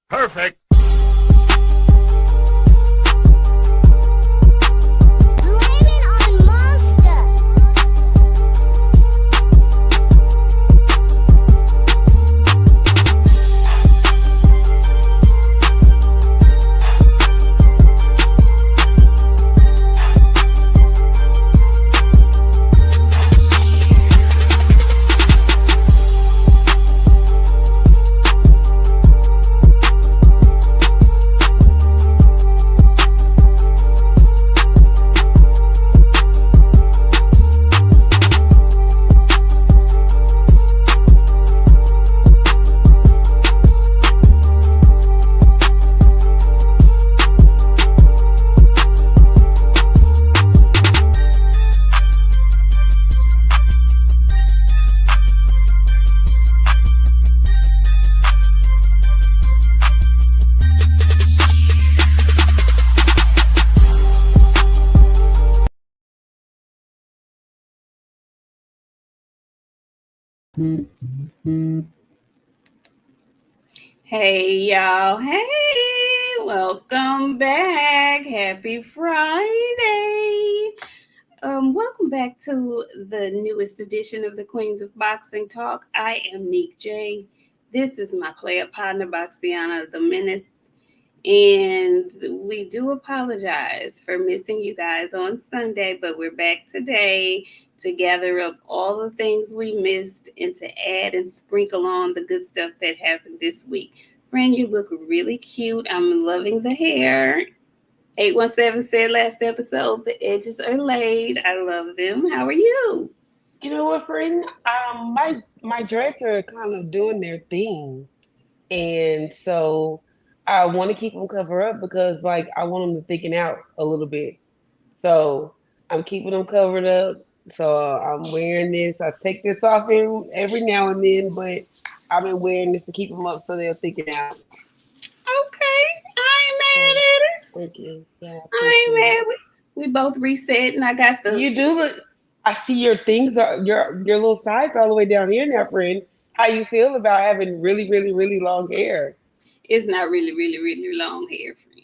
Perfect. Blaming on Monster. Hey y'all, hey, welcome back. Happy Friday. Welcome back to the newest edition of the Queens of Boxing Talk. I am Nik J. This is my player partner, BOXIANA the Menace. And we do apologize for missing you guys on Sunday, but we're back today to gather up all the things we missed and to add and sprinkle on the good stuff that happened this week. Friend, you look really cute. I'm loving the hair. 817 said last episode, the edges are laid. I love them. How are you? You know what, friend? My dreads are kind of doing their thing, and so I want to keep them covered up because, like, I want them to thicken out a little bit. So I'm keeping them covered up. So I'm wearing this. I take this off every now and then, but I've been wearing this to keep them up so they'll thicken out. Okay, I ain't mad at it. Thank you. Yeah, I ain't mad. We both reset, and I got the. You do look. I see your things are your little sides all the way down here now, friend. How you feel about having really, really, really long hair? It's not really, really, really long hair, friend,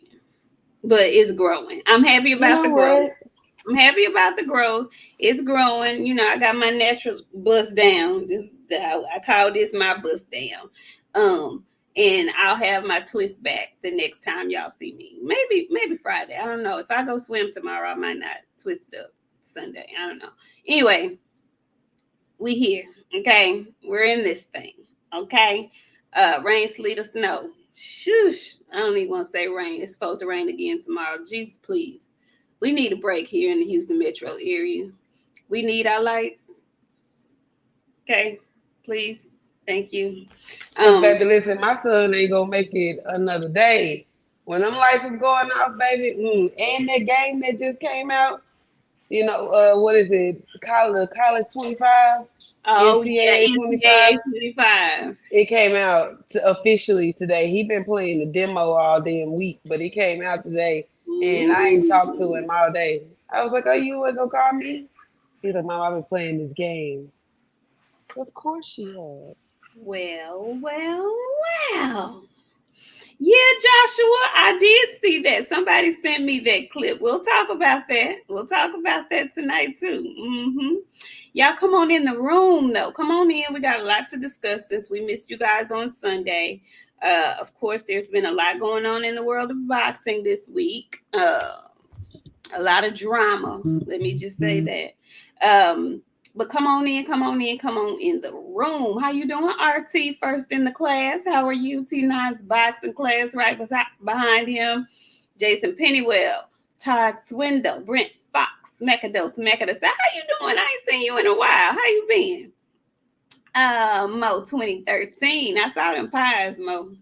but it's growing. I'm happy about the growth. I'm happy about the growth. It's growing. You know, I got my natural bust down. I call this my bust down. And I'll have my twist back the next time y'all see me. Maybe Friday. I don't know. If I go swim tomorrow, I might not twist it up Sunday. I don't know. Anyway, we here. Okay. We're in this thing. Okay. Rain, sleet, or snow. Shush. I don't even want to say rain. It's supposed to rain again tomorrow. Jesus, please. We need a break here in the Houston metro area. We need our lights. Okay. Please. Thank you. Baby, listen, my son ain't gonna make it another day. When them lights is going off, baby, and that game that just came out, you know, what is it? College 25? Oh, NCAA yeah, 25? NCAA 25. It came out officially today. He been playing the demo all damn week, but it came out today, and I ain't talked to him all day. I was like, oh, you ain't gonna call me? He's like, Mom, I've been playing this game. Of course she has. Well. Yeah, Joshua, I did see that. Somebody sent me that clip. We'll talk about that. We'll talk about that tonight, too. Y'all come on in the room, though. Come on in. We got a lot to discuss since we missed you guys on Sunday. Of course, there's been a lot going on in the world of boxing this week. A lot of drama. Let me just say that. But come on in the room. How you doing, RT? First in the class. How are you? T9's boxing class right behind him. Jason Pennywell, Todd Swindle, Brent Fox, Mekados. How you doing? I ain't seen you in a while. How you been? Mo 2013. I saw them pies, Mo.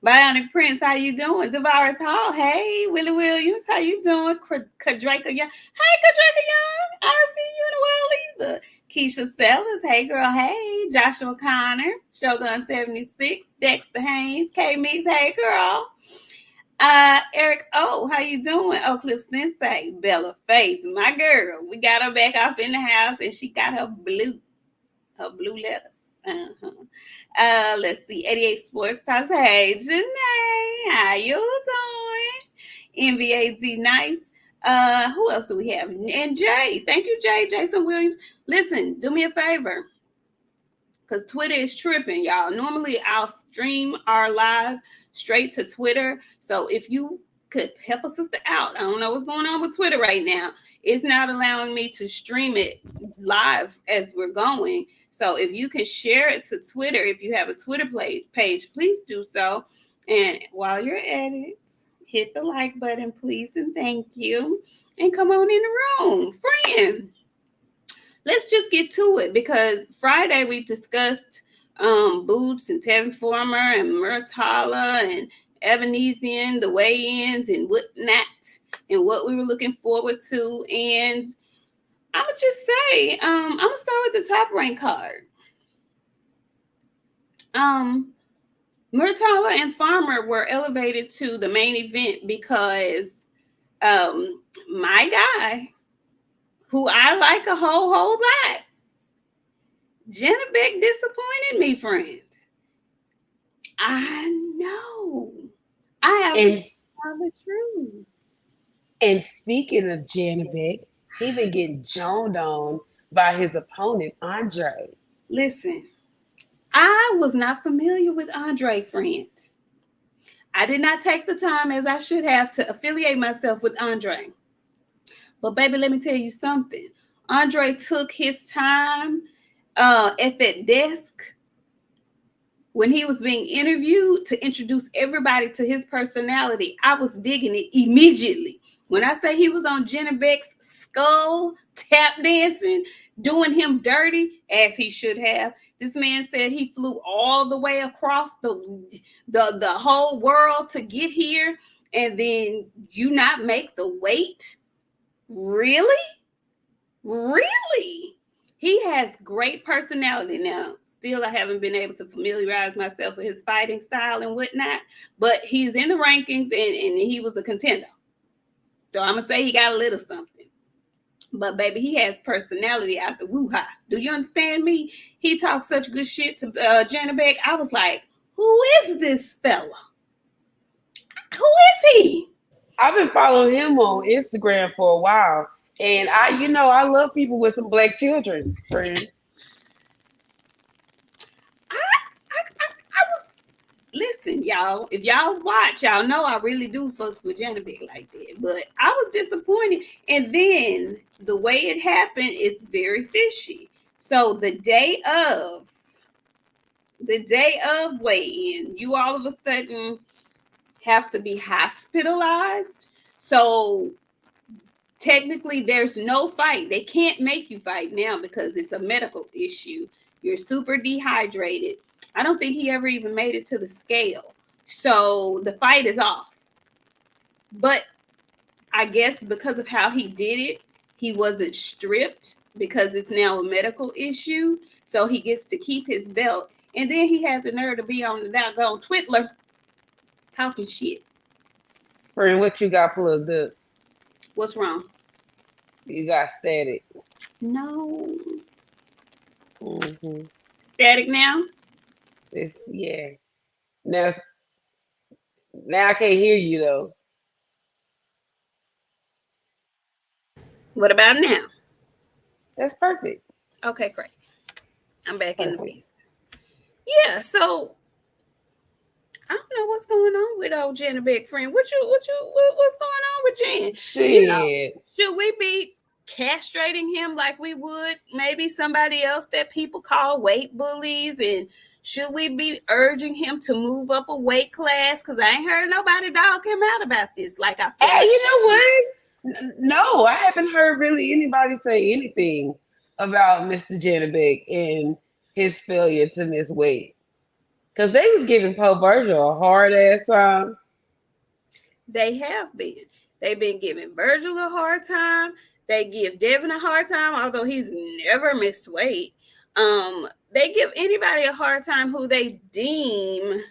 Bionic Prince, how you doing? Tavares Hall, hey. Willie Williams, how you doing? Kadraka Young, hey, Kadraka Young. I don't see you in a while either. Keisha Sellers, hey girl, hey. Joshua Connor, Shogun 76, Dexter Haynes, K Mix, hey girl. Eric O, how you doing? Oak Cliff Sensei, Bella Faith, my girl. We got her back off in the house and she got her blue letters. Let's see. 88 Sports Talks. Hey, Janae. How you doing? NVAZ Nice. Who else do we have? And Jay. Thank you, Jay. Jason Williams. Listen, do me a favor. Because Twitter is tripping, y'all. Normally, I'll stream our live straight to Twitter. So if you could help a sister out, I don't know what's going on with Twitter right now. It's not allowing me to stream it live as we're going. So if you can share it to Twitter, if you have a Twitter page, please do so. And while you're at it, hit the like button, please, and thank you. And come on in the room, friend. Let's just get to it, because Friday we discussed Boots and Tevin Former and Murtala and Evanesian, the weigh-ins and whatnot, and what we were looking forward to. And I'm gonna just say, I'm gonna start with the top rank card. Murtala and Farmer were elevated to the main event because my guy, who I like a whole lot, Jennebeck disappointed me, friend. I know. I have to tell the truth. And speaking of Jennebeck, he been getting joned on by his opponent, Andre. Listen, I was not familiar with Andre, friend. I did not take the time as I should have to affiliate myself with Andre. But baby, let me tell you something. Andre took his time at that desk when he was being interviewed to introduce everybody to his personality. I was digging it immediately. When I say he was on Jennebeck's skull, tap dancing, doing him dirty, as he should have. This man said he flew all the way across the whole world to get here, and then you not make the weight? Really? Really? He has great personality. Now, still, I haven't been able to familiarize myself with his fighting style and whatnot, but he's in the rankings, and he was a contender. So I'm going to say he got a little something. But, baby, he has personality out the woo-ha. Do you understand me? He talks such good shit to Jennebeck. I was like, who is this fella? Who is he? I've been following him on Instagram for a while. And I love people with some black children, friend. Listen, y'all, if y'all watch, y'all know I really do fucks with Jennebeck like that. But I was disappointed. And then the way it happened is very fishy. So the day of weigh-in, you all of a sudden have to be hospitalized. So technically there's no fight. They can't make you fight now because it's a medical issue. You're super dehydrated. I don't think he ever even made it to the scale. So the fight is off. But I guess because of how he did it, he wasn't stripped because it's now a medical issue. So he gets to keep his belt. And then he has the nerve to be on the doggone Twitter talking shit. Friend, what you got plugged up? What's wrong? You got static. No. Mm-hmm. Static now? Yeah. Now I can't hear you though. What about now? That's perfect. Okay, great. I'm back in the business. Yeah, so I don't know what's going on with old Jennebeck, friend. What's going on with Jen? Shit. Should we be castrating him like we would maybe somebody else that people call weight bullies? And should we be urging him to move up a weight class? Because I ain't heard nobody dog him out about this. Like I feel. Hey, you know what? No, I haven't heard really anybody say anything about Mr. Jennebeck and his failure to miss weight. Because they was giving Poe Virgil a hard ass time. They have been. They've been giving Virgil a hard time. They give Devin a hard time, although he's never missed weight. They give anybody a hard time who they deem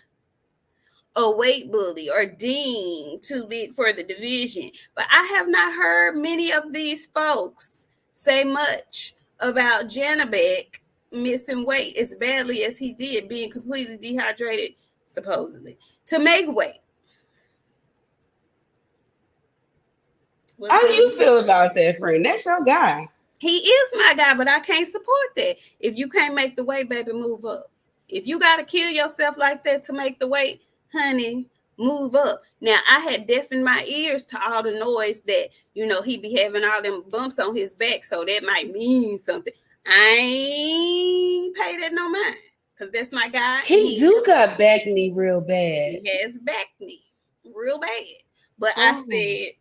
a weight bully or deem too big for the division. But I have not heard many of these folks say much about Jennebeck missing weight as badly as he did, being completely dehydrated, supposedly, to make weight. How do you feel about that, friend? That's your guy. He is my guy, but I can't support that. If you can't make the weight, baby, move up. If you got to kill yourself like that to make the weight, honey, move up. Now, I had deafened my ears to all the noise that, he be having all them bumps on his back, so that might mean something. I ain't pay that no mind, because that's my guy. He do got back knee real bad. He has back knee real bad. But I said,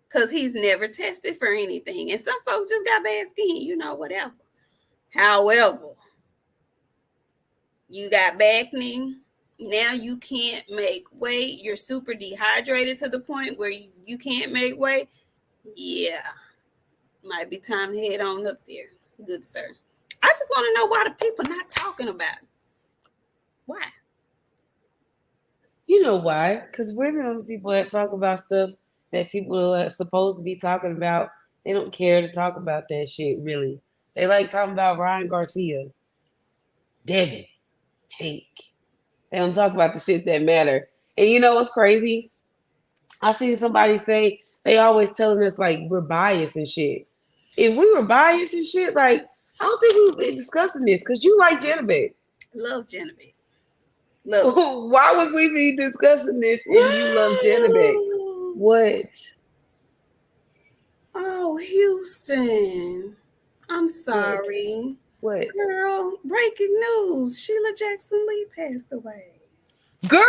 because he's never tested for anything. And some folks just got bad skin, whatever. However, you got back knee. Now you can't make weight. You're super dehydrated to the point where you can't make weight. Yeah. Might be time to head on up there. Good sir. I just want to know why the people not talking about it. Why? You know why? Because we're the only people that talk about stuff that people are supposed to be talking about. They don't care to talk about that shit, really. They like talking about Ryan Garcia, Devin, Tank. They don't talk about the shit that matter. And you know what's crazy? I seen somebody say they always telling us like we're biased and shit. If we were biased and shit, like I don't think we would be discussing this because you like Genevieve. Love Genevieve. Love. Why would we be discussing this if you love Genevieve? What? Oh, Houston. I'm sorry. What? Girl, breaking news. Sheila Jackson Lee passed away. Girl,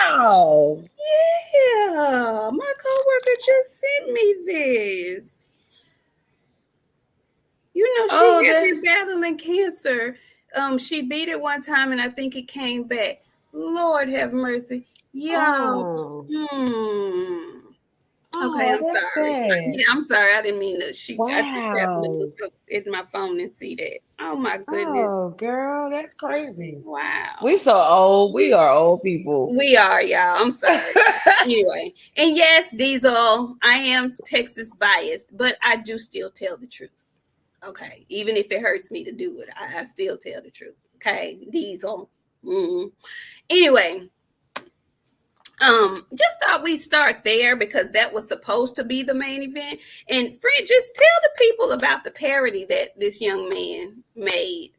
no. Yeah. My coworker just sent me this. She has been battling cancer. She beat it one time and I think it came back. Lord have mercy. Y'all. Okay, I'm sorry. Yeah, I'm sorry. I didn't mean to. I just happened to look up at my phone and see that. Oh my goodness. Oh, girl, that's crazy. Wow. We so old. We are old people. We are, y'all. I'm sorry. Anyway, and yes, Diesel, I am Texas biased, but I do still tell the truth. Okay, even if it hurts me to do it, I still tell the truth. Okay, Diesel. Anyway. Just thought we start there because that was supposed to be the main event. And friend, just tell the people about the parody that this young man made.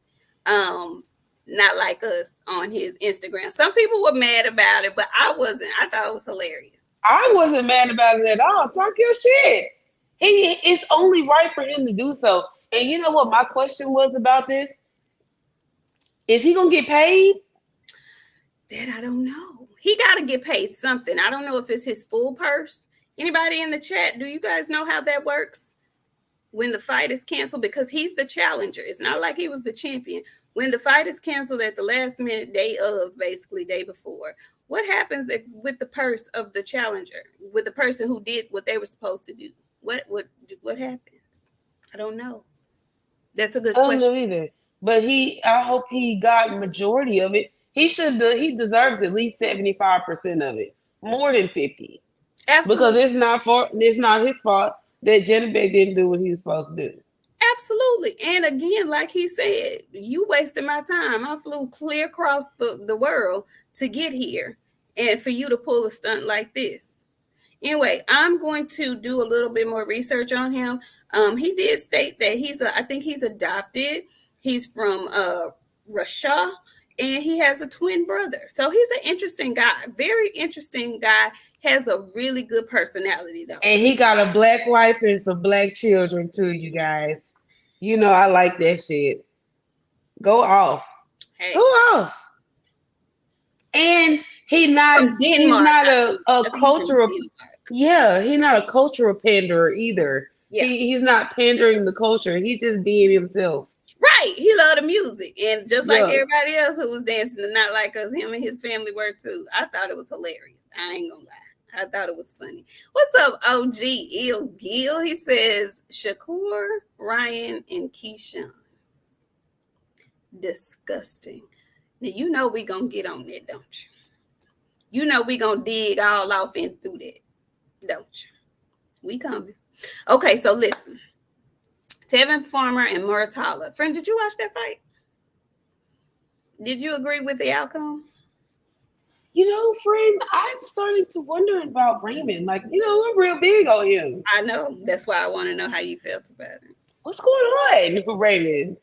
Not like us on his Instagram. Some people were mad about it, but I wasn't. I thought it was hilarious. I wasn't mad about it at all. Talk your shit. It's only right for him to do so. And you know what my question was about this? Is he gonna get paid? That I don't know. He got to get paid something. I don't know if it's his full purse. Anybody in the chat, do you guys know how that works when the fight is canceled? Because he's the challenger. It's not like he was the champion. When the fight is canceled at the last minute, day before, what happens with the purse of the challenger, with the person who did what they were supposed to do? What happens? I don't know. That's a good question. I don't know either. But I hope he got majority of it. He deserves at least 75% of it, more than 50. Absolutely. Because it's not his fault that Genevieve didn't do what he was supposed to do. Absolutely. And again, like he said, you wasted my time. I flew clear across the world to get here and for you to pull a stunt like this. Anyway, I'm going to do a little bit more research on him. He did state that I think he's adopted. He's from Russia. And he has a twin brother. So he's an interesting guy. Very interesting guy. Has a really good personality, though. And he got a black wife and some black children, too, you guys. You know I like that shit. Go off. Hey. Go off. And he's not a cultural... Yeah, he's not a cultural panderer either. Yeah. He's not pandering the culture. He's just being himself. Right. He loved the music. And just like everybody else who was dancing and not like us, him and his family were too. I thought it was hilarious. I ain't gonna lie. I thought it was funny. What's up, OG Il Gil? He says, Shakur, Ryan, and Keyshawn. Disgusting. Now, you know we gonna get on that, don't you? You know we gonna dig all off and through that, don't you? We coming. Okay, so listen. Tevin Farmer and Muratalla. Friend, did you watch that fight? Did you agree with the outcome? Friend, I'm starting to wonder about Raymond. Like, I'm real big on him. I know. That's why I want to know how you felt about it. What's going on with Raymond?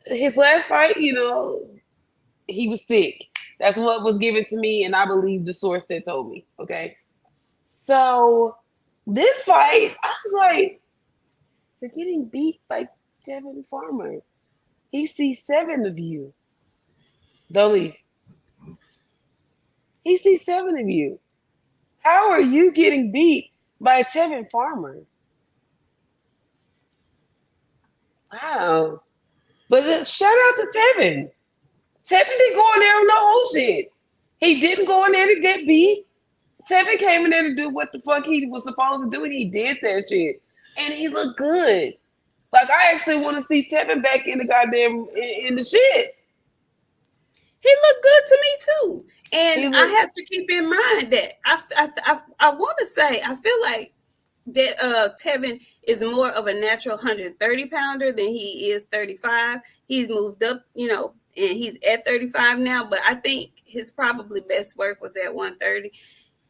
His last fight, he was sick. That's what was given to me, and I believe the source that told me. Okay. So this fight, I was like, you're getting beat by Tevin Farmer. He sees 7 of you. Don't leave. He sees 7 of you. How are you getting beat by Tevin Farmer? Wow. But shout out to Tevin. Tevin didn't go in there with no whole shit. He didn't go in there to get beat. Tevin came in there to do what the fuck he was supposed to do, and he did that shit. And he looked good. Like, I actually want to see Tevin back in the goddamn in the shit. He looked good to me too, and I have to keep in mind that I want to say I feel like that Tevin is more of a natural 130 pounder than he is 35. He's moved up, and he's at 35 now. But I think his probably best work was at 130.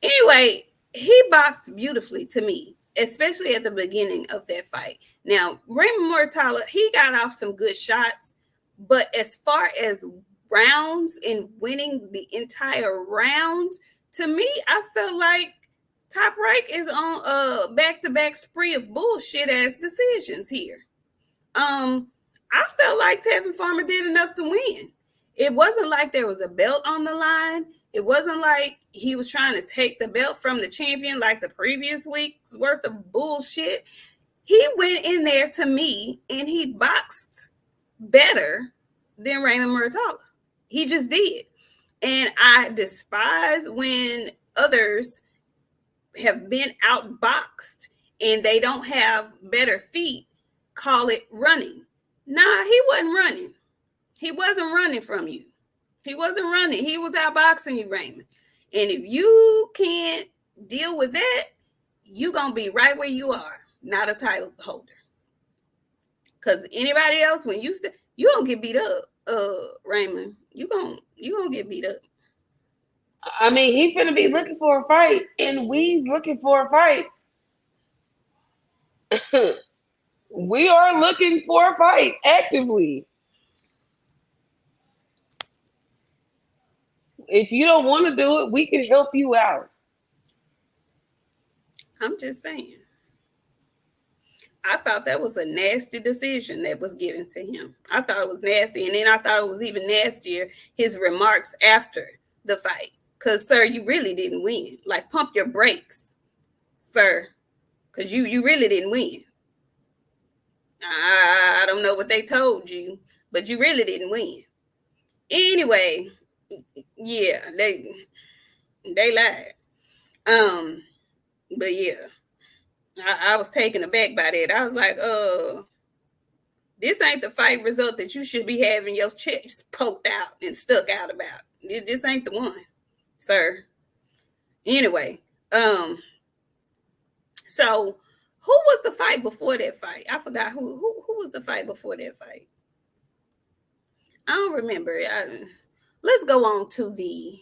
Anyway, he boxed beautifully to me, especially at the beginning of that fight. Now, Raymond Mortala, he got off some good shots, but as far as rounds and winning the entire round, to me, I felt like Top Rank is on a back-to-back spree of bullshit ass decisions here. I felt like Tevin Farmer did enough to win. It wasn't like there was a belt on the line. It wasn't like he was trying to take the belt from the champion like the previous week's worth of bullshit. He went in there to me and he boxed better than Raymond Murtala. He just did. And I despise when others have been outboxed and they don't have better feet, call it running. Nah, he wasn't running. He wasn't running from you. He wasn't running. He was outboxing you, Raymond. And if you can't deal with that, you're going to be right where you are, not a title holder. Because anybody else, when you don't get beat up, Raymond. You gonna get beat up. I mean, he finna be looking for a fight, and we's looking for a fight. We are looking for a fight actively. If you don't want to do it, we can help you out. I'm just saying. I thought that was a nasty decision that was given to him. I thought it was nasty. And then I thought it was even nastier, his remarks after the fight. Because, sir, you really didn't win. Like, pump your brakes, sir. Because you really didn't win. I don't know what they told you, but you really didn't win. Anyway, yeah, they lied. But yeah. I was taken aback by that. I was like, this ain't the fight result that you should be having your chest poked out and stuck out about. This ain't the one, sir. Anyway, so who was the fight before that fight? I forgot who was the fight before that fight. I don't remember. Let's go on to the.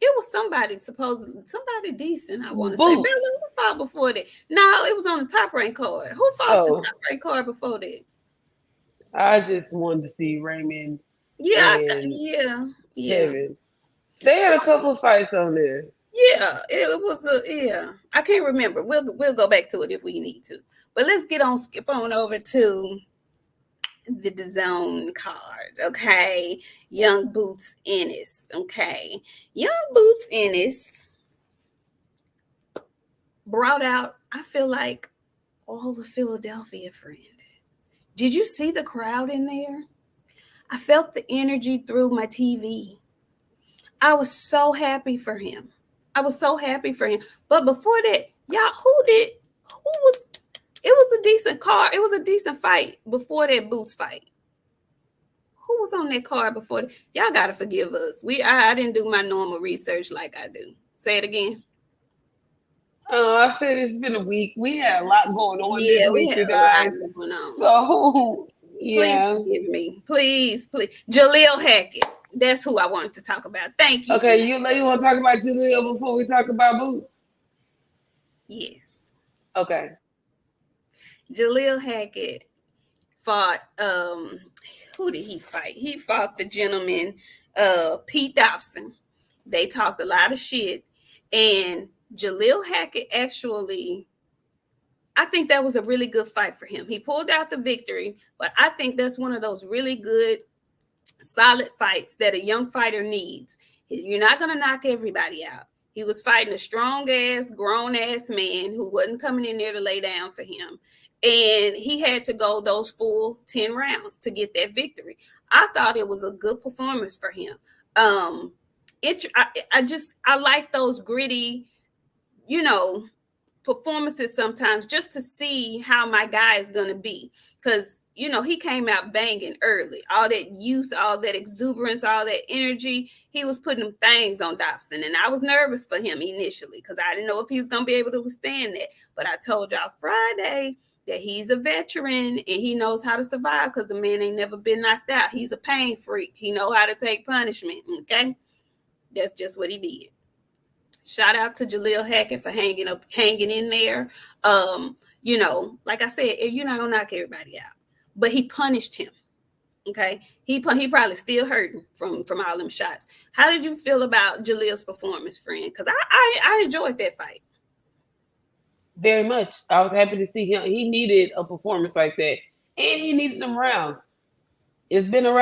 It was somebody decent. I want to say. Who fought before that? No, it was on the Top Rank card. Who fought the Top Rank card before that? I just wanted to see Raymond. Yeah. Tevin. They had a couple of fights on there. Yeah, it was I can't remember. We'll go back to it if we need to. But let's skip on over to the DAZN cards, okay? Young Boots Ennis, okay? Young Boots Ennis brought out, I feel like, all the Philadelphia friend. Did you see the crowd in there? I felt the energy through my TV. I was so happy for him. But before that, y'all, it was a decent card. It was a decent fight before that Boots fight. Who was on that card before that? Y'all got to forgive us. I didn't do my normal research like I do. Say it again. I said it's been a week. We had a lot going on this week, you guys. So Please Yeah. forgive me. Please. Jalil Hackett. That's who I wanted to talk about. Thank you, Okay, Janae. you want to talk about Jalil before we talk about Boots? Yes. Okay. Jalil Hackett fought who did he fight? He fought the gentleman Pete Dobson. They talked a lot of shit. And Jalil Hackett actually, I think that was a really good fight for him. He pulled out the victory, but I think that's one of those really good, solid fights that a young fighter needs. You're not going to knock everybody out. He was fighting a strong ass, grown ass man who wasn't coming in there to lay down for him. And he had to go those full 10 rounds to get that victory. I thought it was a good performance for him. I like those gritty, you know, performances sometimes just to see how my guy is going to be. Because, he came out banging early. All that youth, all that exuberance, all that energy, he was putting them things on Dobson. And I was nervous for him initially because I didn't know if he was going to be able to withstand that. But I told y'all Friday that he's a veteran and he knows how to survive because the man ain't never been knocked out. He's a pain freak. He know how to take punishment, okay? That's just what he did. Shout out to Jalil Hackett for hanging in there. Like I said, you're not gonna knock everybody out, but he punished him. Okay, he probably still hurting from all them shots. How did you feel about Jalil's performance, friend? Because I enjoyed that fight Very much. I was happy to see him. He needed a performance like that, and he needed them rounds. It's been a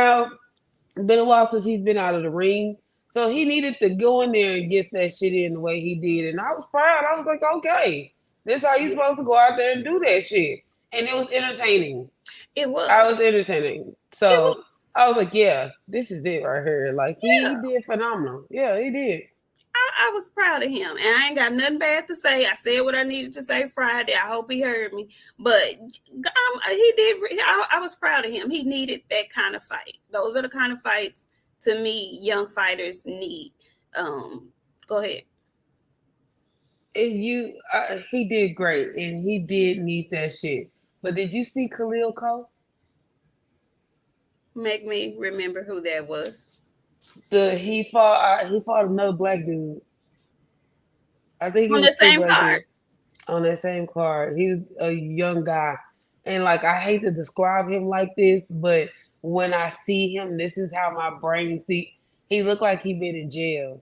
while since he's been out of the ring, so he needed to go in there and get that shit in the way he did. And I was proud. I was like, okay, this is how you supposed to go out there and do that shit. And it was entertaining. It was. I was entertaining. So was. I was like, yeah, this is it right here. Like he Yeah. did phenomenal. Yeah, he did. I was proud of him, and I ain't got nothing bad to say. I said what I needed to say Friday. I hope he heard me, but he did. I was proud of him. He needed that kind of fight. Those are the kind of fights to me young fighters need. Go ahead. And he did great, and he did need that shit. But did you see Khalil Cole? Make me remember who that was. He fought another black dude. I think it On the was two same black card. dudes on that same card. He was a young guy, and like I hate to describe him like this, but when I see him, this is how my brain see. He looked like he been in jail,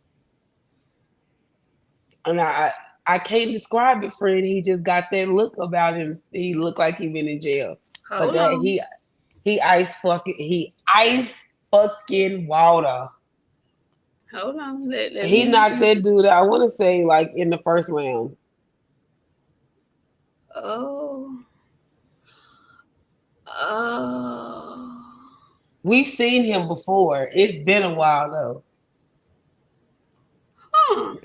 and I can't describe it, friend. He just got that look about him. He looked like he been in jail, but Hold that on. he ice fucking water. Hold on. Let He me. knocked that dude out. I want to say like in the first round. Oh. Oh. We've seen him before. It's been a while though. Hmm.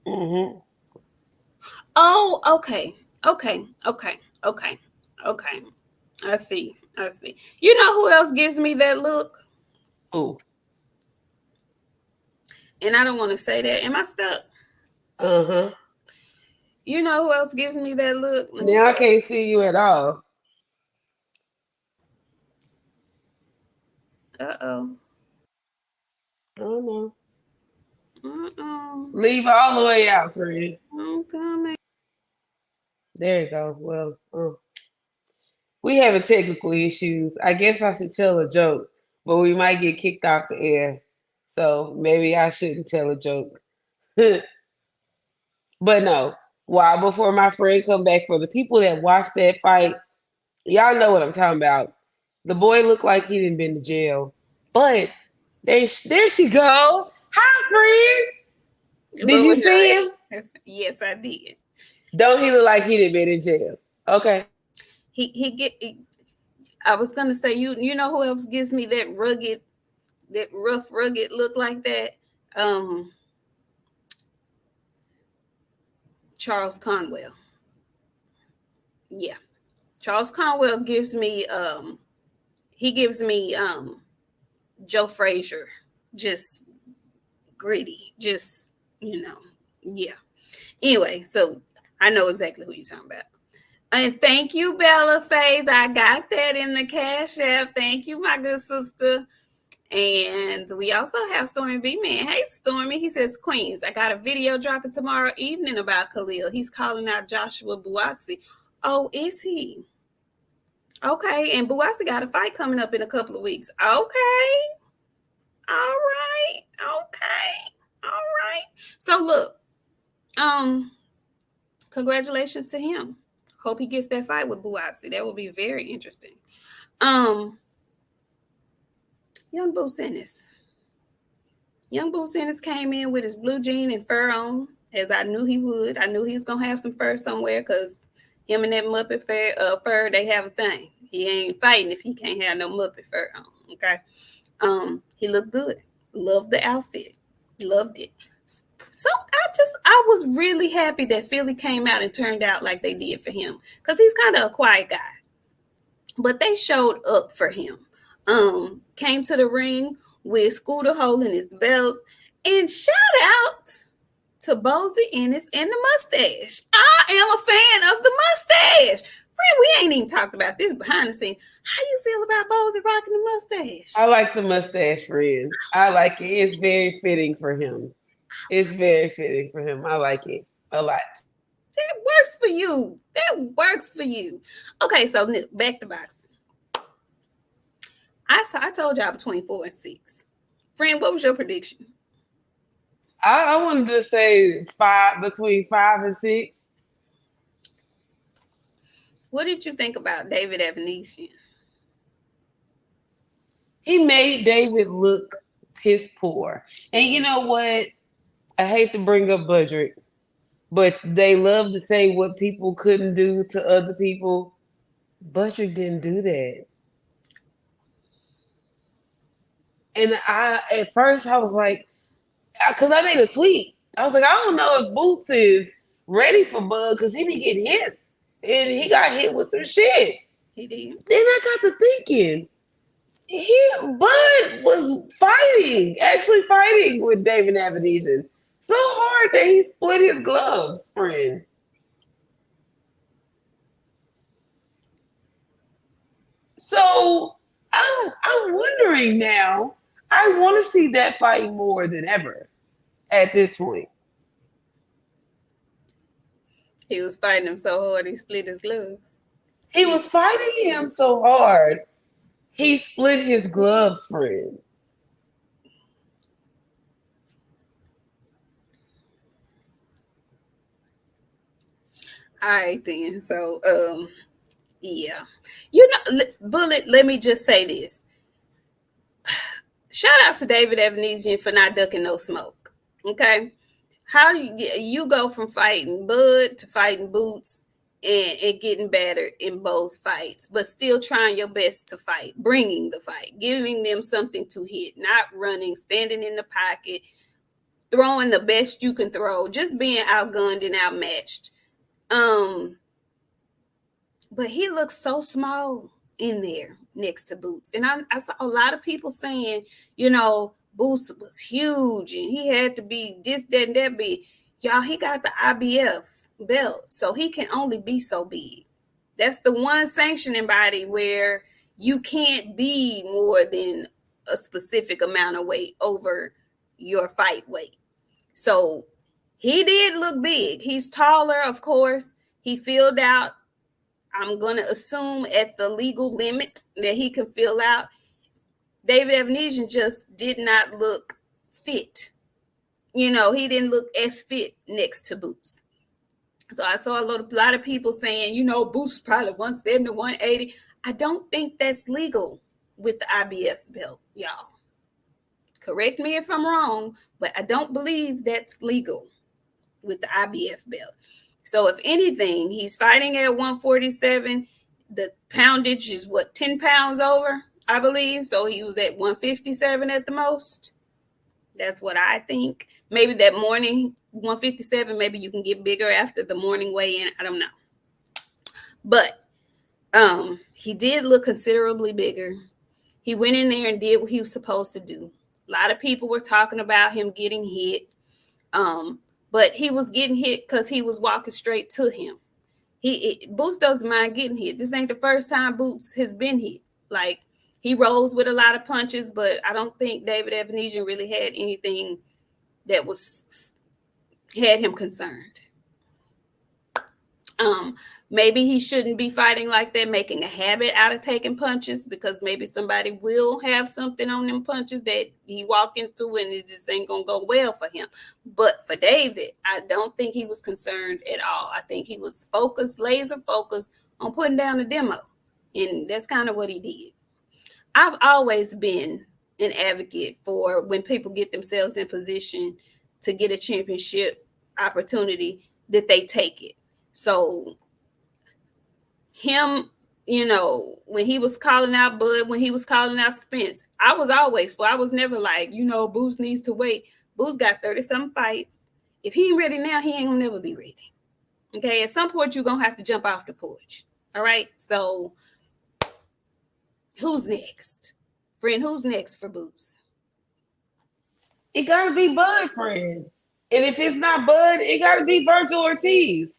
Hmm. Oh, okay. Okay. Okay. Okay. Okay. I see. I see. You know who else gives me that look? Oh. And I don't want to say that. Am I stuck? Uh-huh. You know who else gives me that look? Let me Now I go. can't see you at all. Uh-oh. I don't know. Uh-oh. Leave all the way out, friend. I'm coming. There you go. Well, we having technical issues. I guess I should tell a joke, but we might get kicked off the air. So maybe I shouldn't tell a joke. But no. While before my friend come back, for the people that watched that fight, y'all know what I'm talking about. The boy looked like he didn't been to jail. But there she go. Hi, friend. Did What you was see him? Yes, I did. Don't he look like he didn't been in jail? Okay. I was gonna say you know who else gives me that rugged, that rough, rugged look like that? Charles Conwell. Yeah. Charles Conwell gives me he gives me Joe Frazier, just gritty, just yeah. Anyway, so I know exactly who you're talking about. And thank you, Bella Faith. I got that in the Cash App. Thank you, my good sister. And we also have Stormy B Man. Hey, Stormy. He says, Queens, I got a video dropping tomorrow evening about Khalil. He's calling out Joshua Buasi. Oh, is he? Okay. And Buasi got a fight coming up in a couple of weeks. Okay. All right. Okay. All right. So look, congratulations to him. Hope he gets that fight with Buasi. That will be very interesting. Um, Young Boo Ennis. Young Boo Ennis came in with his blue jean and fur on, as I knew he would. I knew he was gonna have some fur somewhere because him and that Muppet fur, they have a thing. He ain't fighting if he can't have no Muppet fur on. Okay. He looked good. Loved the outfit. Loved it. So I was really happy that Philly came out and turned out like they did for him because he's kind of a quiet guy. But they showed up for him. Came to the ring with Scooter holding his belts. And shout out to Bozy Ennis and the mustache. I am a fan of the mustache. Friend, we ain't even talked about this behind the scenes. How you feel about Bozy rocking the mustache? I like the mustache, friend. I like it. It's very fitting for him. It's very fitting for him. I like it a lot. That works for you. That works for you. Okay, so back to boxing. I told y'all between 4 and 6. Friend, what was your prediction? I wanted to say between 5 and 6. What did you think about David Evanesian? He made David look piss poor. And you know what? I hate to bring up Budrick, but they love to say what people couldn't do to other people. Budrick didn't do that. And at first I was like, because I made a tweet. I was like, I don't know if Boots is ready for Bud because he be getting hit. And he got hit with some shit. He did. Then I got to thinking, Bud was actually fighting with David Avedisian so hard that he split his gloves, friend. So I'm wondering now. I want to see that fight more than ever at this point. He was fighting him so hard he split his gloves. He was fighting him so hard, he split his gloves, friend. All right, then. So, yeah. You know, Bullet, let me just say this. Shout out to David Evanesian for not ducking no smoke. Okay? How you go from fighting Bud to fighting Boots and getting battered in both fights, but still trying your best to fight, bringing the fight, giving them something to hit, not running, standing in the pocket, throwing the best you can throw, just being outgunned and outmatched. But he looks so small in there next to Boots. And I saw a lot of people saying, you know, Boots was huge and he had to be this, that, and that big. Y'all, he got the IBF belt, so he can only be so big. That's the one sanctioning body where you can't be more than a specific amount of weight over your fight weight. So he did look big. He's taller, of course. He filled out, I'm going to assume, at the legal limit that he can fill out. David Evanesian just did not look fit. You know, he didn't look as fit next to Boots. So I saw a lot of people saying, you know, Boots was probably 170, 180. I don't think that's legal with the IBF belt, y'all. Correct me if I'm wrong, but I don't believe that's legal with the IBF belt. So if anything, he's fighting at 147. The poundage is 10 pounds over, I believe. So he was at 157 at the most. That's what I think. Maybe that morning, 157, maybe you can get bigger after the morning weigh-in. I don't know. But he did look considerably bigger. He went in there and did what he was supposed to do. A lot of people were talking about him getting hit. But he was getting hit because he was walking straight to him. Boots doesn't mind getting hit. This ain't the first time Boots has been hit. Like, he rolls with a lot of punches, but I don't think David Evanesian really had anything that had him concerned. Maybe he shouldn't be fighting like that, making a habit out of taking punches, because maybe somebody will have something on them punches that he walk into and it just ain't gonna go well for him. But for David, I don't think he was concerned at all. I think he was focused, laser focused on putting down the demo, and that's kind of what he did. I've always been an advocate for when people get themselves in position to get a championship opportunity, that they take it. So him, when he was calling out Bud, when he was calling out Spence, I was never like, Boots needs to wait. Boots got 30-something fights. If he ain't ready now, he ain't gonna never be ready. Okay, at some point, you're gonna have to jump off the porch. All right, so who's next? Friend, who's next for Boots? It gotta be Bud, friend. And if it's not Bud, it gotta be Virgil Ortiz.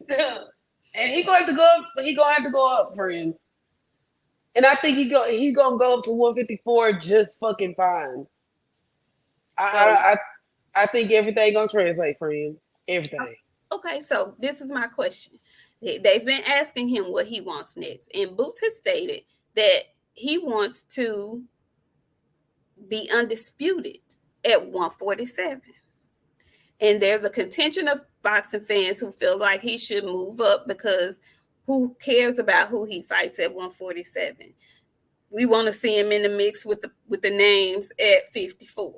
And he gonna have to go up. He gonna have to go up for him. And I think he's gonna go up to 154 just fucking fine. I think everything gonna translate for him. Everything. Okay, so this is my question. They've been asking him what he wants next, and Boots has stated that he wants to be undisputed at 147. And there's a contingent of boxing fans who feel like he should move up, because who cares about who he fights at 147? We want to see him in the mix with the names at 54.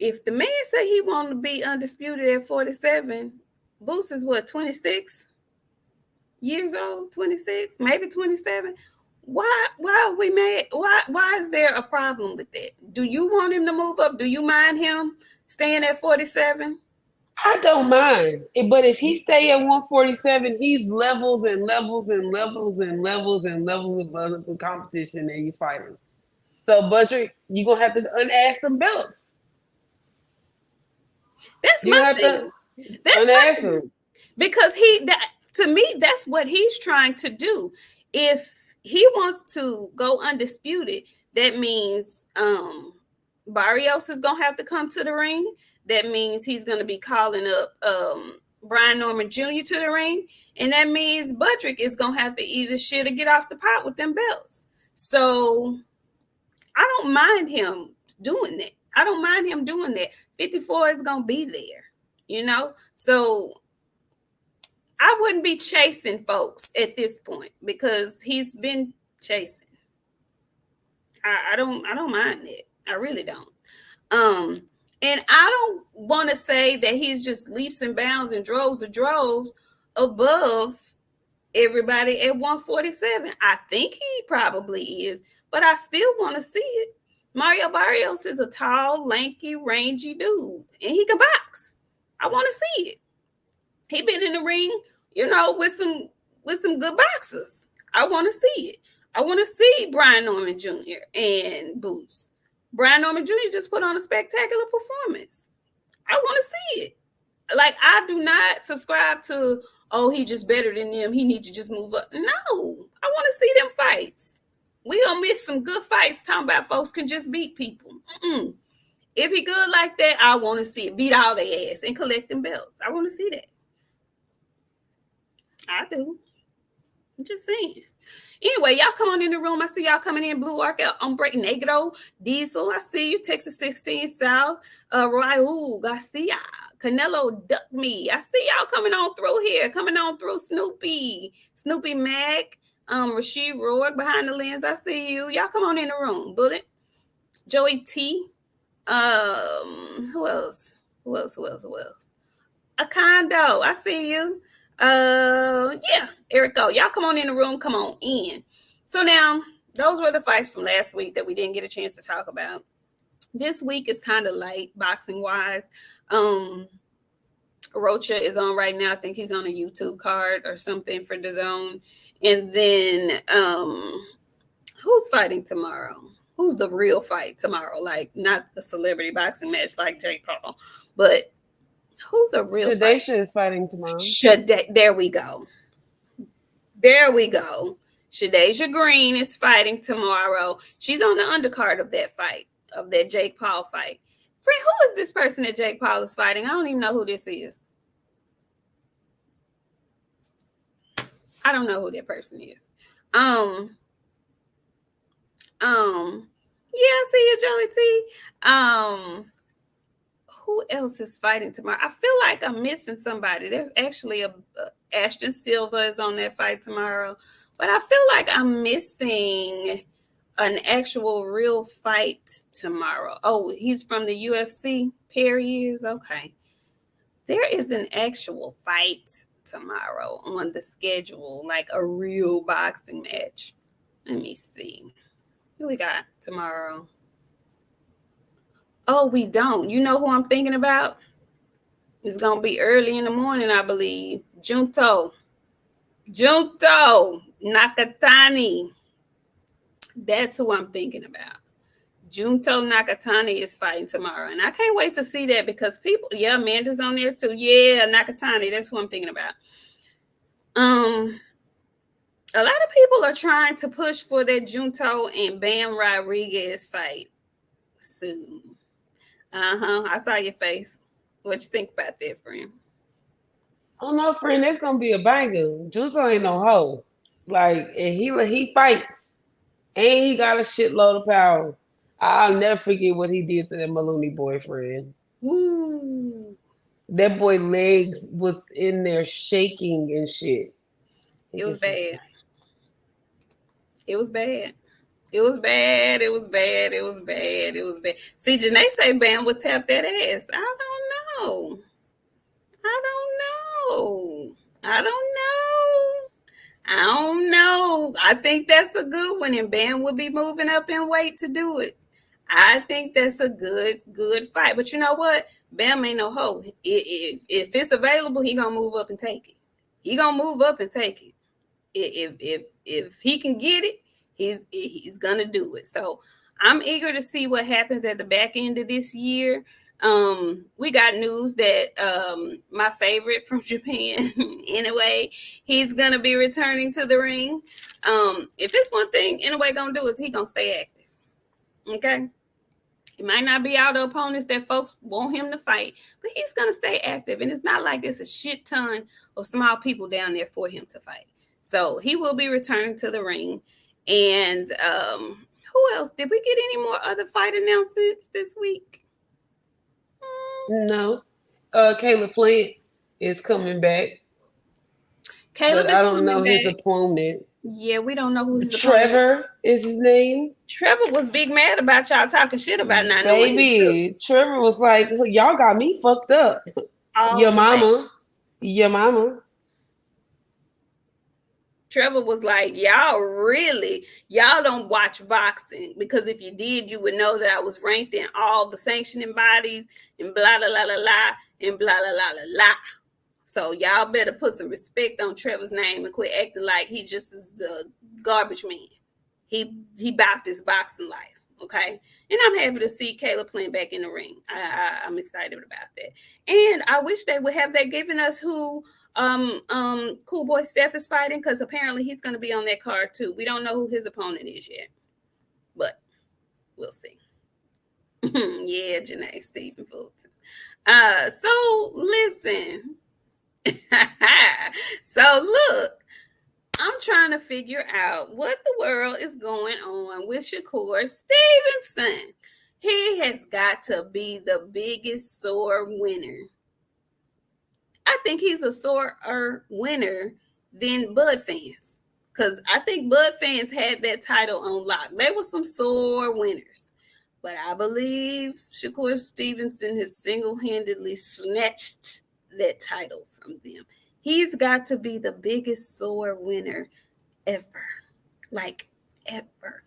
If the man said he wanted to be undisputed at 47, Boots is what, 26 years old? 26, maybe 27. Why are we mad? Why is there a problem with that? Do you want him to move up? Do you mind him staying at 47? I don't mind. But if he stay at 147, he's levels and levels and levels and levels and levels above the competition that he's fighting. So, Budrick, you're going to have to unask them belts. That's my thing. That's my thing. Because to me, that's what he's trying to do. If he wants to go undisputed, that means Barrios is going to have to come to the ring. That means he's going to be calling up Brian Norman Jr. to the ring. And that means Budrick is going to have to either shit or get off the pot with them belts. So I don't mind him doing that. 54 is going to be there, So I wouldn't be chasing folks at this point, because he's been chasing. I don't mind that. I really don't. And I don't want to say that he's just leaps and bounds and droves above everybody at 147. I think he probably is, but I still want to see it. Mario Barrios is a tall, lanky, rangy dude, and he can box. I want to see it. He been in the ring, with some good boxers. I want to see it. I want to see Brian Norman Jr. and Boots. Brian Norman Jr. just put on a spectacular performance. I want to see it. Like, I do not subscribe to, he just better than them, he needs to just move up. No, I want to see them fights. We gonna miss some good fights talking about folks can just beat people. If he good like that, I want to see it. Beat all their ass and collect them belts. I want to see that. I do. I'm just saying. Anyway, y'all come on in the room. I see y'all coming in. Blue Arc, Hombre Negro, Diesel. I see you. Texas 16 South. Raul Garcia. Canelo Duck Me. I see y'all coming on through here. Coming on through Snoopy. Snoopy Mac. Rasheed Roy behind the lens. I see you. Y'all come on in the room. Bullet. Joey T. Who else? Acondo. I see you. Erico, y'all come on in the room. Come on in. So now, those were the fights from last week that we didn't get a chance to talk about. This week is kind of light boxing wise. Rocha is on right now. I think he's on a YouTube card or something for DAZN. And then who's fighting tomorrow? Who's the real fight tomorrow? Like, not the celebrity boxing match like Jake Paul, but Who's a real fighter? Tadasha is fighting tomorrow. There we go. There we go. Shadeja Green is fighting tomorrow. She's on the undercard of that fight, of that Jake Paul fight. Friend, who is this person that Jake Paul is fighting? I don't even know who this is. I don't know who that person is. Yeah, I see you, Joey T. Who else is fighting tomorrow? I feel like I'm missing somebody. There's actually a Ashton Silva is on that fight tomorrow, but I feel like I'm missing an actual real fight tomorrow. Oh, he's from the UFC. Perry is okay. There is an actual fight tomorrow on the schedule, like a real boxing match. Let me see. Who we got tomorrow? Oh, we don't. You know who I'm thinking about? It's going to be early in the morning, I believe. Junto Nakatani. That's who I'm thinking about. Junto Nakatani is fighting tomorrow. And I can't wait to see that because people, yeah, Amanda's on there too. Yeah, Nakatani. That's who I'm thinking about. A lot of people are trying to push for that Junto and Bam Rodriguez fight soon. I saw your face. What you think about that, friend? I don't know, friend. That's gonna be a banger. Junto ain't no hoe. Like, and he fights, and he got a shitload of power. I'll never forget what he did to that Maloney boyfriend. Ooh. That boy legs was in there shaking and shit. It was bad. It was bad. It was bad. It was bad. It was bad. It was bad. See, Janae say Bam would tap that ass. I don't know. I don't know. I think that's a good one, and Bam would be moving up in weight to do it. I think that's a good fight. But you know what? Bam ain't no hoe. If it's available, he gonna move up and take it. He gonna move up and take it. If he can get it, he's gonna do it. So I'm eager to see what happens at the back end of this year. We got news that my favorite from Japan, anyway, he's gonna be returning to the ring. If it's one thing anyway gonna do is he gonna stay active. Okay. He might not be all the opponents that folks want him to fight, but he's gonna stay active. And it's not like there's a shit ton of small people down there for him to fight. So he will be returning to the ring. And who else? Did we get any more other fight announcements this week? No. Caleb Plant is coming back. Caleb but is I don't know coming his back. opponent. Yeah, we don't know who his Trevor opponent is his name. Trevor was big mad about y'all talking shit about not knowing Baby, Trevor was like, y'all got me fucked up. all Your the way. mama. Trevor was like, y'all don't watch boxing, because if you did, you would know that I was ranked in all the sanctioning bodies and blah, blah, blah, blah, blah, and blah, blah, blah, blah, blah. So y'all better put some respect on Trevor's name and quit acting like he just is the garbage man. He about this boxing life, okay? And I'm happy to see Caleb Plant back in the ring. I'm excited about that. And I wish they would have that given us who Cool Boy Steph is fighting, because apparently he's going to be on that card too. We don't know who his opponent is yet, but we'll see. Yeah, Janae Stephen Fulton. So listen. So look, I'm trying to figure out what the world is going on with Shakur Stevenson. He has got to be the biggest sore winner. I think he's a sorer winner than Bud fans, because I think Bud fans had that title on lock. They were some sore winners. But I believe Shakur Stevenson has single-handedly snatched that title from them. He's got to be the biggest sore winner ever. Like, ever.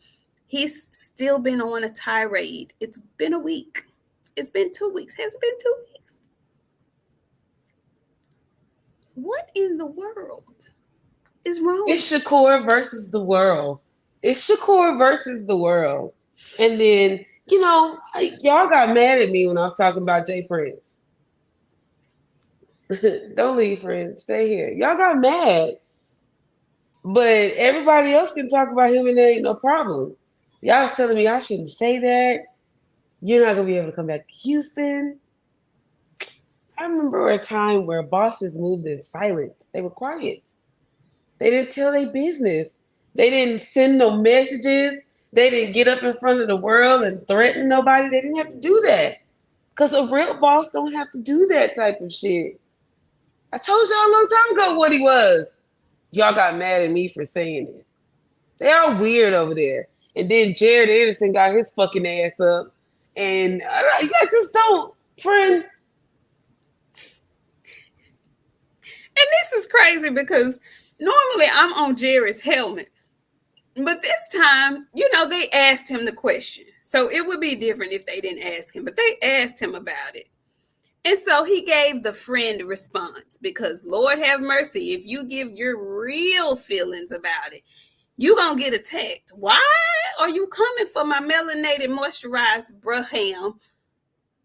He's still been on a tirade. It's been a week. It's been 2 weeks. Has it been 2 weeks? What in the world is wrong? It's Shakur versus the world. It's Shakur versus the world. And then, y'all got mad at me when I was talking about Jay Prince. Don't leave, friends. Stay here. Y'all got mad. But everybody else can talk about him and there ain't no problem. Y'all was telling me I shouldn't say that. You're not gonna be able to come back to Houston. I remember a time where bosses moved in silence. They were quiet. They didn't tell their business. They didn't send no messages. They didn't get up in front of the world and threaten nobody. They didn't have to do that. Because a real boss don't have to do that type of shit. I told y'all a long time ago what he was. Y'all got mad at me for saying it. They are weird over there. And then Jaron Ennis got his fucking ass up. And I just don't, friend. And this is crazy because normally I'm on Jerry's helmet. But this time, they asked him the question. So it would be different if they didn't ask him. But they asked him about it. And so he gave the friend response because, Lord have mercy, if you give your real feelings about it, you're going to get attacked. Why are you coming for my melanated moisturized Braham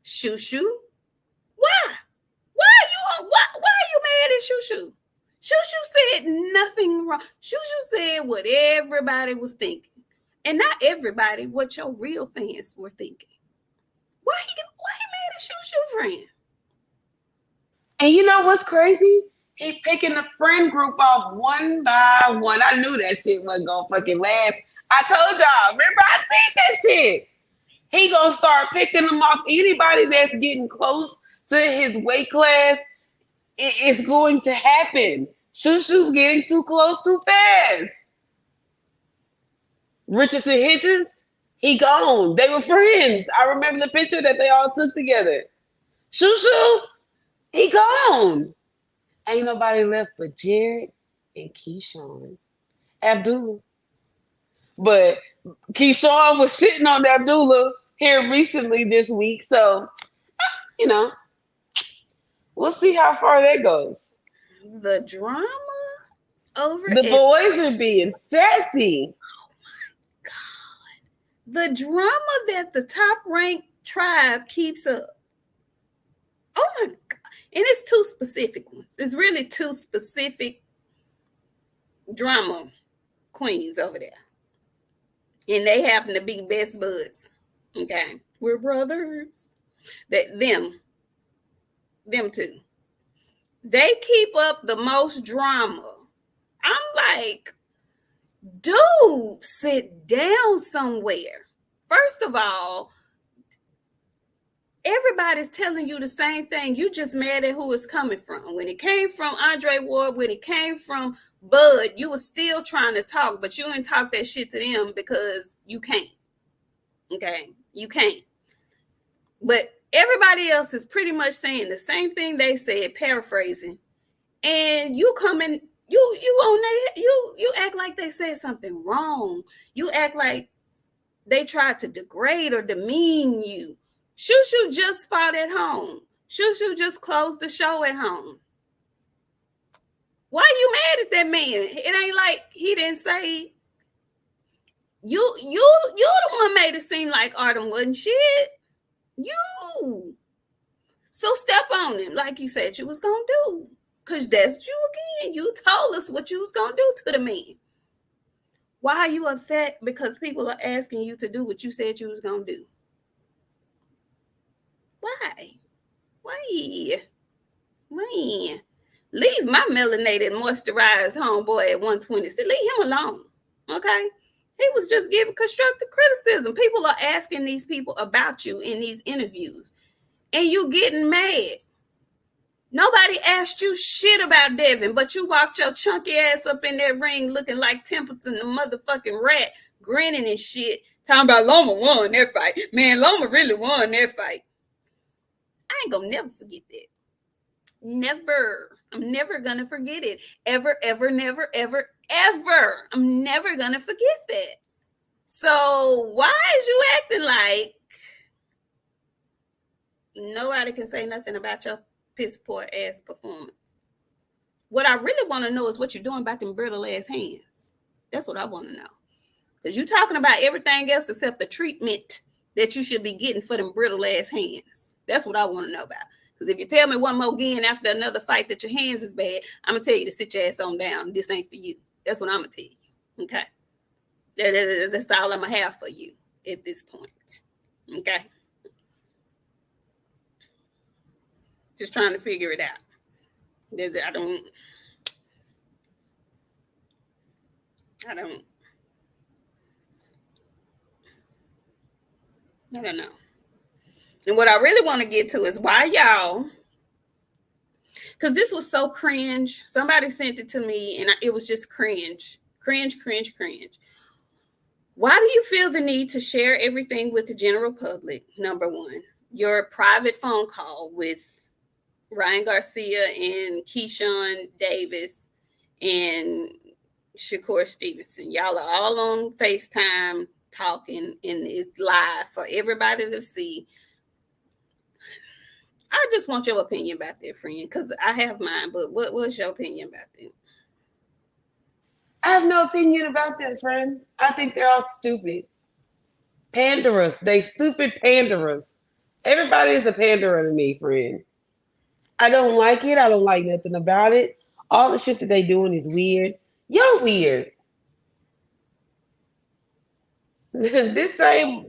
Shushu? Why? Why are you mad at Shushu? Shushu said nothing wrong. Shushu said what everybody was thinking. And not everybody, what your real fans were thinking. Why he mad at Shushu, friend? And you know what's crazy? He picking the friend group off one by one. I knew that shit wasn't gonna fucking last. I told y'all, remember I said that shit. He gonna start picking them off. Anybody that's getting close to his weight class, it's going to happen. Shushu getting too close too fast. Richardson Hitchens, he gone. They were friends. I remember the picture that they all took together. Shushu, he gone. Ain't nobody left but Jared and Keyshawn. Abdullah. But Keyshawn was shitting on Abdullah here recently this week. So, we'll see how far that goes. The drama over the boys are being sassy. Oh my God. The drama that the top ranked tribe keeps up. Oh my God. And it's two specific ones. It's really two specific drama queens over there. And they happen to be best buds. Okay. We're brothers. Them two. They keep up the most drama. I'm like, dude, sit down somewhere. First of all, everybody's telling you the same thing. You just mad at who it's coming from. When it came from Andre Ward, when it came from Bud, you were still trying to talk, but you didn't talk that shit to them because you can't. Okay? You can't. But everybody else is pretty much saying the same thing they said, paraphrasing. And you come in, you on that, you act like they said something wrong. You act like they tried to degrade or demean you. Shushu just fought at home. Shushu just closed the show at home. Why are you mad at that man? It ain't like he didn't say you the one made it seem like Artem wasn't shit. You. So step on him like you said you was gonna do. Cause that's you again. You told us what you was gonna do to the man. Why are you upset? Because people are asking you to do what you said you was gonna do. Why? Leave my melanated, moisturized homeboy at 126. Leave him alone. Okay? He was just giving constructive criticism. People are asking these people about you in these interviews. And you getting mad. Nobody asked you shit about Devin, but you walked your chunky ass up in that ring looking like Templeton, the motherfucking rat, grinning and shit, talking about Loma won that fight. Man, Loma really won that fight. I ain't gonna never forget that. Never. I'm never gonna forget it. Ever, never, ever. I'm never gonna forget that. So why is you acting like nobody can say nothing about your piss poor ass performance? What I really want to know is what you're doing about them brittle ass hands. That's what I want to know. Because you're talking about everything else except the treatment that you should be getting for them brittle ass hands. That's what I want to know about. Because if you tell me one more again after another fight that your hands is bad, I'm gonna tell you to sit your ass on down. This ain't for you. That's what I'm gonna tell you. Okay, that's all I'm gonna have for you at this point. Okay, just trying to figure it out. I don't. I don't. I don't know. And what I really want to get to is why y'all, because this was so cringe. Somebody sent it to me and it was just cringe. Cringe, cringe, cringe. Why do you feel the need to share everything with the general public? Number one, your private phone call with Ryan Garcia and Keyshawn Davis and Shakur Stevenson. Y'all are all on FaceTime talking, and it's live for everybody to see. I just want your opinion about that, friend, because I have mine, but what's your opinion about that? I have no opinion about them, friend. I think they're all stupid. Panderers. They stupid panderers. Everybody is a panderer to me, friend. I don't like it. I don't like nothing about it. All the shit that they doing is weird. You're weird. This same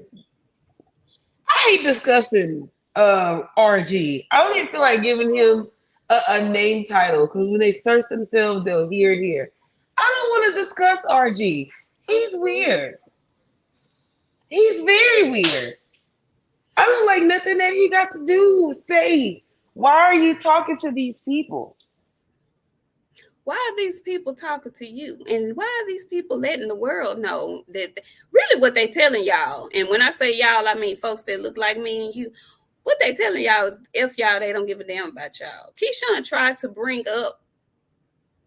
I hate discussing RG. I don't even feel like giving him a name title because when they search themselves, they'll hear it here. I don't want to discuss RG. He's weird. He's very weird. I don't like nothing that he got to do. Say, why are you talking to these people? Why are these people talking to you? And why are these people letting the world know that really what they telling y'all? And when I say y'all, I mean folks that look like me and you. What they telling y'all is if y'all, they don't give a damn about y'all. Keyshawn tried to bring up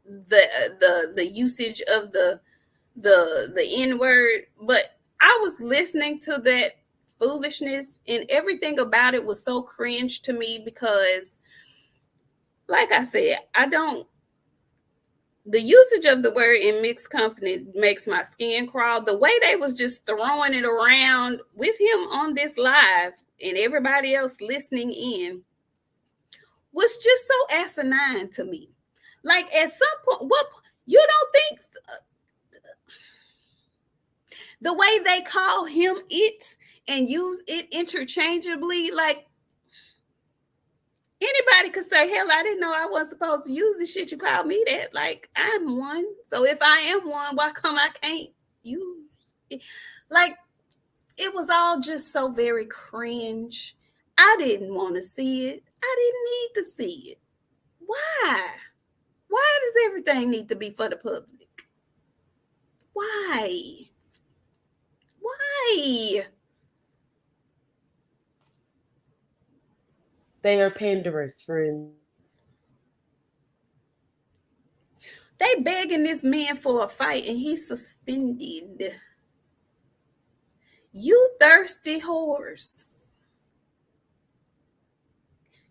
the usage of the N-word, but I was listening to that foolishness and everything about it was so cringe to me because, like I said, the usage of the word in mixed company makes my skin crawl. The way they was just throwing it around with him on this live and everybody else listening in was just so asinine to me. Like at some point, what you don't think the way they call him it and use it interchangeably, like anybody could say, hell, I didn't know I wasn't supposed to use this shit. You call me that. Like, I'm one. So if I am one, why come I can't use it? Like, it was all just so very cringe. I didn't want to see it. I didn't need to see it. Why? Why does everything need to be for the public? Why? Why? They are panderers, friend. They begging this man for a fight and he's suspended. You thirsty horse.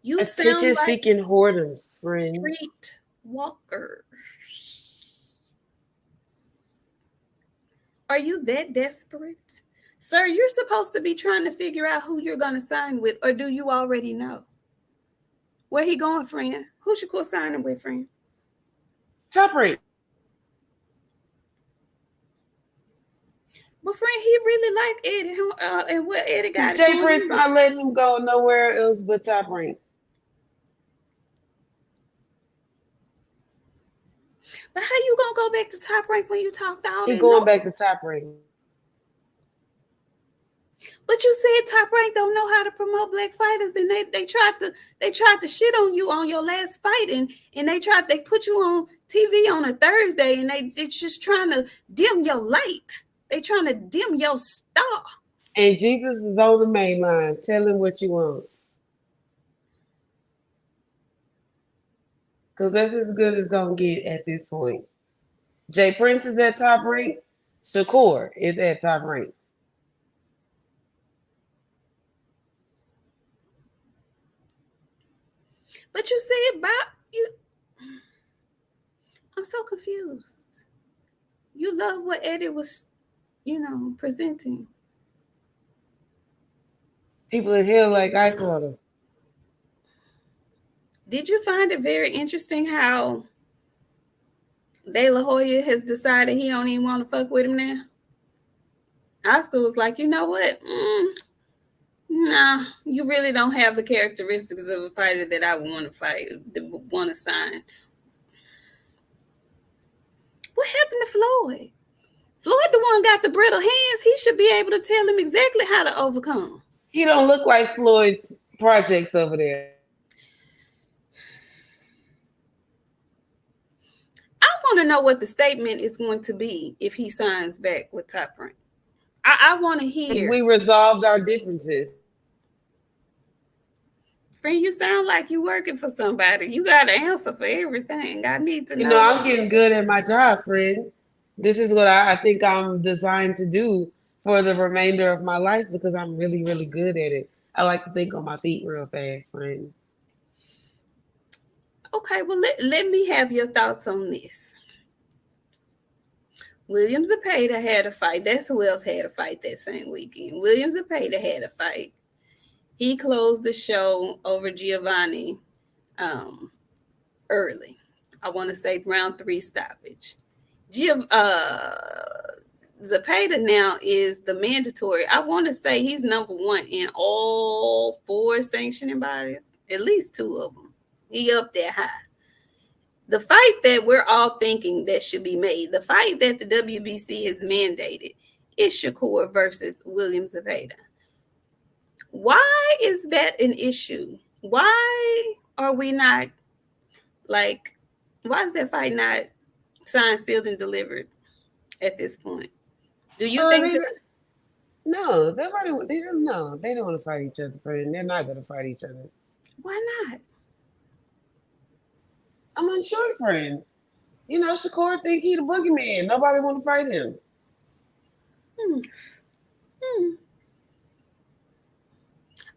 You sound like attention-seeking whoremongers, friend. street walker. Are you that desperate? Sir, you're supposed to be trying to figure out who you're going to sign with, or do you already know? Where he going, friend? Who should go signing with, friend? Top Rank. But friend, he really liked Eddie, and what Eddie got. Jay Prince not letting him go nowhere else but Top Rank. But how you gonna go back to Top Rank when you talked all that? He going back to Top Rank. But you said Top Rank don't know how to promote black fighters, and they tried to shit on you on your last fight, and they put you on TV on a Thursday, and it's just trying to dim your light. They trying to dim your star. And Jesus is on the main line. Tell him what you want. Because that's as good as going to get at this point. Jay Prince is at Top Rank. Shakur is at Top Rank. But you said about you. I'm so confused. You love what Eddie was, presenting. People in hell like ice water. Did you find it very interesting how De La Hoya has decided he don't even want to fuck with him now? Oscar was like, you know what? Nah, you really don't have the characteristics of a fighter that I want to fight, that want to sign. What happened to Floyd? Floyd, the one got the brittle hands. He should be able to tell him exactly how to overcome. He don't look like Floyd's projects over there. I want to know what the statement is going to be if he signs back with Top Rank. I want to hear. We resolved our differences. Friend, you sound like you working for somebody. You got to answer for everything. I need to know. You know, I'm getting good at my job, friend. This is what I think I'm designed to do for the remainder of my life because I'm really, really good at it. I like to think on my feet real fast, friend. Okay, well, let me have your thoughts on this. William Zepeda had a fight. That's who else had a fight that same weekend. William Zepeda had a fight. He closed the show over Giovanni early. I want to say round 3 stoppage. Zepeda now is the mandatory. I want to say he's number 1 in all 4 sanctioning bodies, at least 2 of them. He up there high. The fight that we're all thinking that should be made, the fight that the WBC has mandated, is Shakur versus William Zepeda. Why is that an issue? Why are we not, like, why is that fight not signed, sealed, and delivered at this point? Do you think No, they don't know. They don't want to fight each other, friend. They're not going to fight each other. Why not? I'm unsure, friend. You know, Shakur think he the boogeyman. Nobody want to fight him.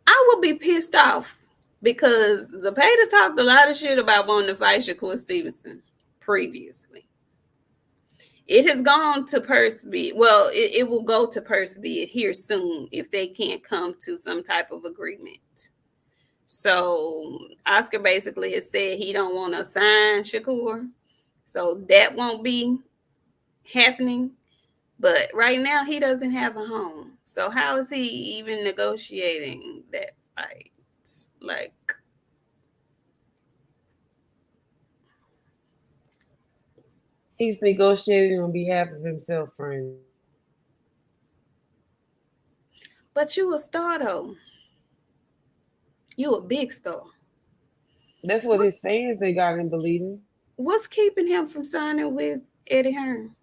I would be pissed off because Zepeda talked a lot of shit about wanting to fight Shakur Stevenson previously. It has gone to purse bid. Well, it will go to purse bid here soon if they can't come to some type of agreement. So Oscar basically has said he don't want to sign Shakur. So that won't be happening. But right now he doesn't have a home. So how is he even negotiating that fight? Like, he's negotiating on behalf of himself, friend. but you a star though. You a big star. That's what his fans they got him believing. What's keeping him from signing with Eddie Hearn?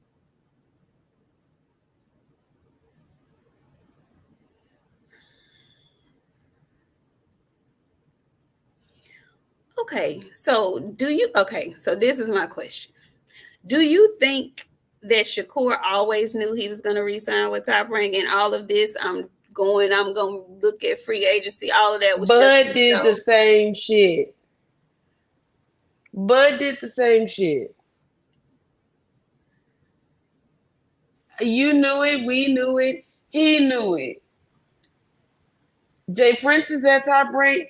Okay, so this is my question. Do you think that Shakur always knew he was going to re-sign with Top Rank, and all of this, I'm going to look at free agency, all of that was Bud did the same shit. Bud did the same shit. You knew it, we knew it, he knew it. Jay Prince is at Top Rank.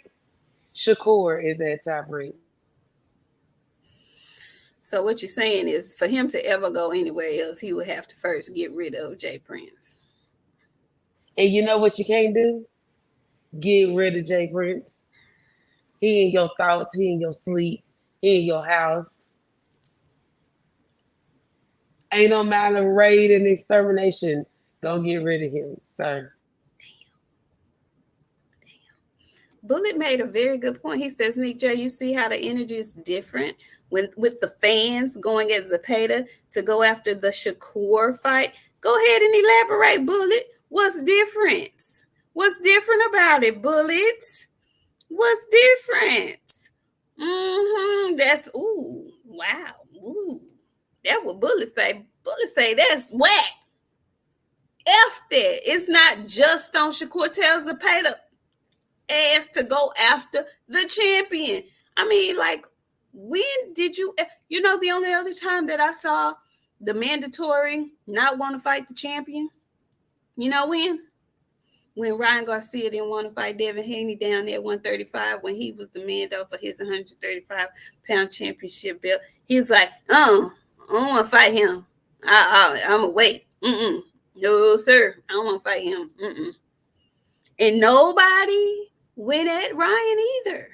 Shakur is at Top Rank. So what you're saying is for him to ever go anywhere else, he would have to first get rid of Jay Prince. And you know what you can't do? Get rid of Jay Prince. He in your thoughts, he in your sleep, he in your house. Ain't no matter raid and extermination. Go get rid of him, sir. Bullet made a very good point. He says, Nik J, you see how the energy is different with the fans going at Zepeda to go after the Shakur fight. Go ahead and elaborate, Bullet. What's different? What's different about it, Bullet? What's different? That's wow. That's what Bullet say. Bullet say that's whack. F that. It's not just on Shakur. Tells Zepeda ass to go after the champion. I mean, like, when did you the only other time that I saw the mandatory not want to fight the champion, you know when? when Ryan Garcia didn't want to fight Devin Haney down there at 135 when he was the man though for his 135-pound championship belt. He's like, oh, I don't want to fight him. I'm going to wait. No, sir. I don't want to fight him. And nobody went at Ryan either.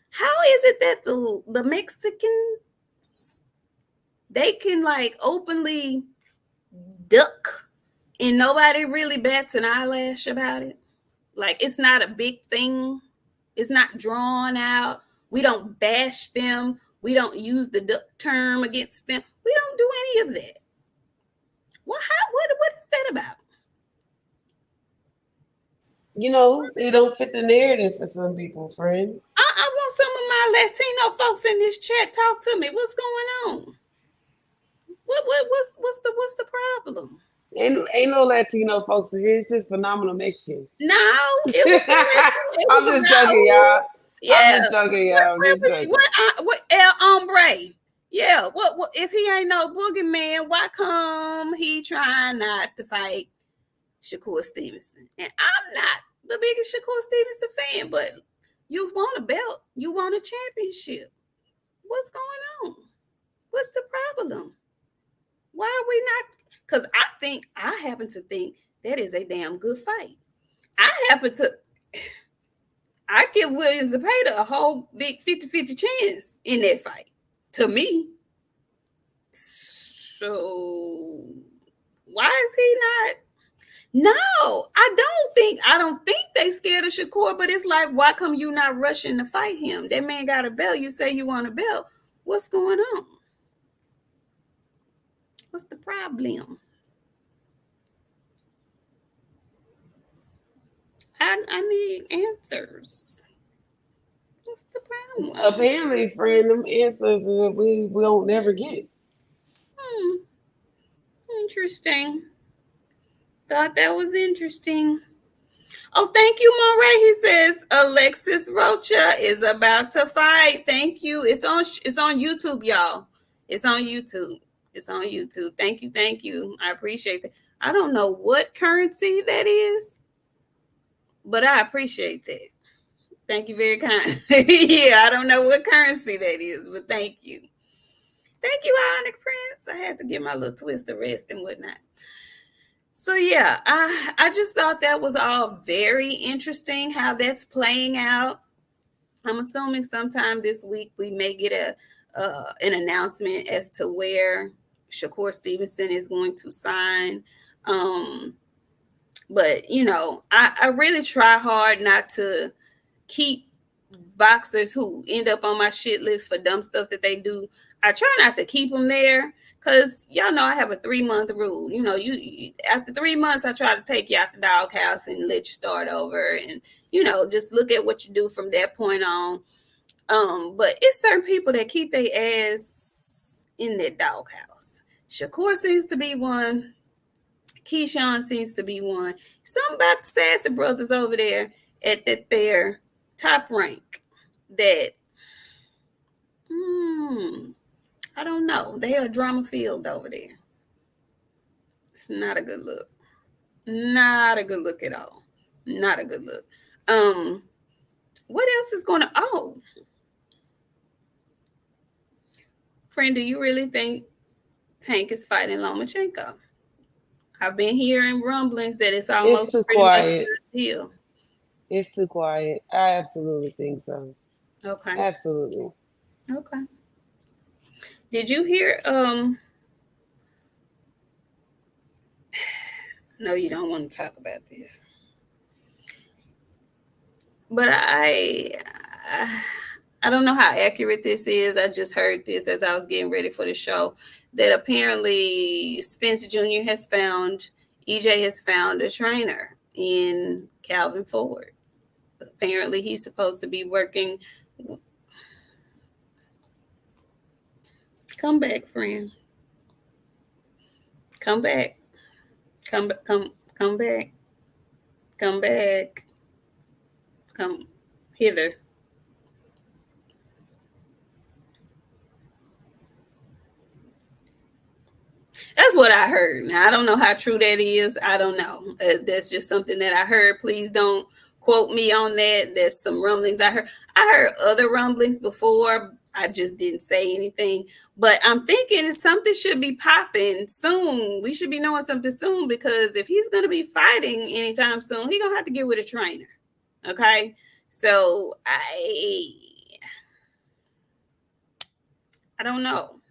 How is it that the Mexicans, they can like openly duck and nobody really bats an eyelash about it? Like, it's not a big thing. It's not drawn out. We don't bash them. We don't use the duck term against them. We don't do any of that. What is that about? You know, it don't fit the narrative for some people, friend. I want some of my Latino folks in this chat talk to me. What's going on? What's the problem? Ain't no Latino folks in here. It's just phenomenal Mexicans. No, it was I'm just joking, y'all. Yeah, I'm just joking, y'all. I'm just joking. What El Hombre? Yeah, what if he ain't no boogeyman? Why come he trying not to fight Shakur Stevenson? And I'm not the biggest Shakur Stevenson fan, but you want a belt, you want a championship. What's going on? What's the problem? Why are we not? Because I happen to think that is a damn good fight. I give William Zepeda a whole big 50-50 chance in that fight, to me. So why is he not? No, I don't think they scared of Shakur, but it's like, why come you not rushing to fight him? That man got a belt. You say you want a belt. What's going on? What's the problem? I need answers. What's the problem? Apparently, friend, them answers we don't never get. Interesting. Thought that was interesting. Oh, thank you, Moray. He says Alexis Rocha is about to fight. Thank you. It's on YouTube, y'all. It's on YouTube. Thank you. I appreciate that. I don't know what currency that is, but I appreciate that. Thank you very kind. Yeah, I don't know what currency that is, but thank you. Thank you, Ionic Prince. I had to get my little twist of rest and whatnot. So yeah, I just thought that was all very interesting how that's playing out. I'm assuming sometime this week we may get an announcement as to where Shakur Stevenson is going to sign. But you know, I really try hard not to keep boxers who end up on my shit list for dumb stuff that they do. I try not to keep them there because y'all know I have a 3-month rule. You know, you after 3 months, I try to take you out the doghouse and let you start over, and you know, just look at what you do from that point on. But it's certain people that keep their ass in that doghouse. Shakur seems to be one. Keyshawn seems to be one. Something about the Sassy brothers over there at their top rank that I don't know. They are drama filled over there. It's not a good look. Not a good look at all. Not a good look. What else is going to friend, do you really think Tank is fighting Lomachenko? I've been hearing rumblings that it's almost too pretty quiet. much a deal. It's too quiet. I absolutely think so. Okay. Absolutely. Okay. Did you hear no, you don't want to talk about this. But I don't know how accurate this is. I just heard this as I was getting ready for the show that apparently Spencer Jr. has found a trainer in Calvin Ford. Apparently he's supposed to be working. Come back, friend. Come back. Come back. Come back. Come hither. That's what I heard. Now, I don't know how true that is. I don't know. That's just something that I heard. Please don't quote me on that. There's some rumblings I heard. I heard other rumblings before. I just didn't say anything. But I'm thinking something should be popping soon. We should be knowing something soon because if he's going to be fighting anytime soon, he's going to have to get with a trainer. Okay? So I don't know.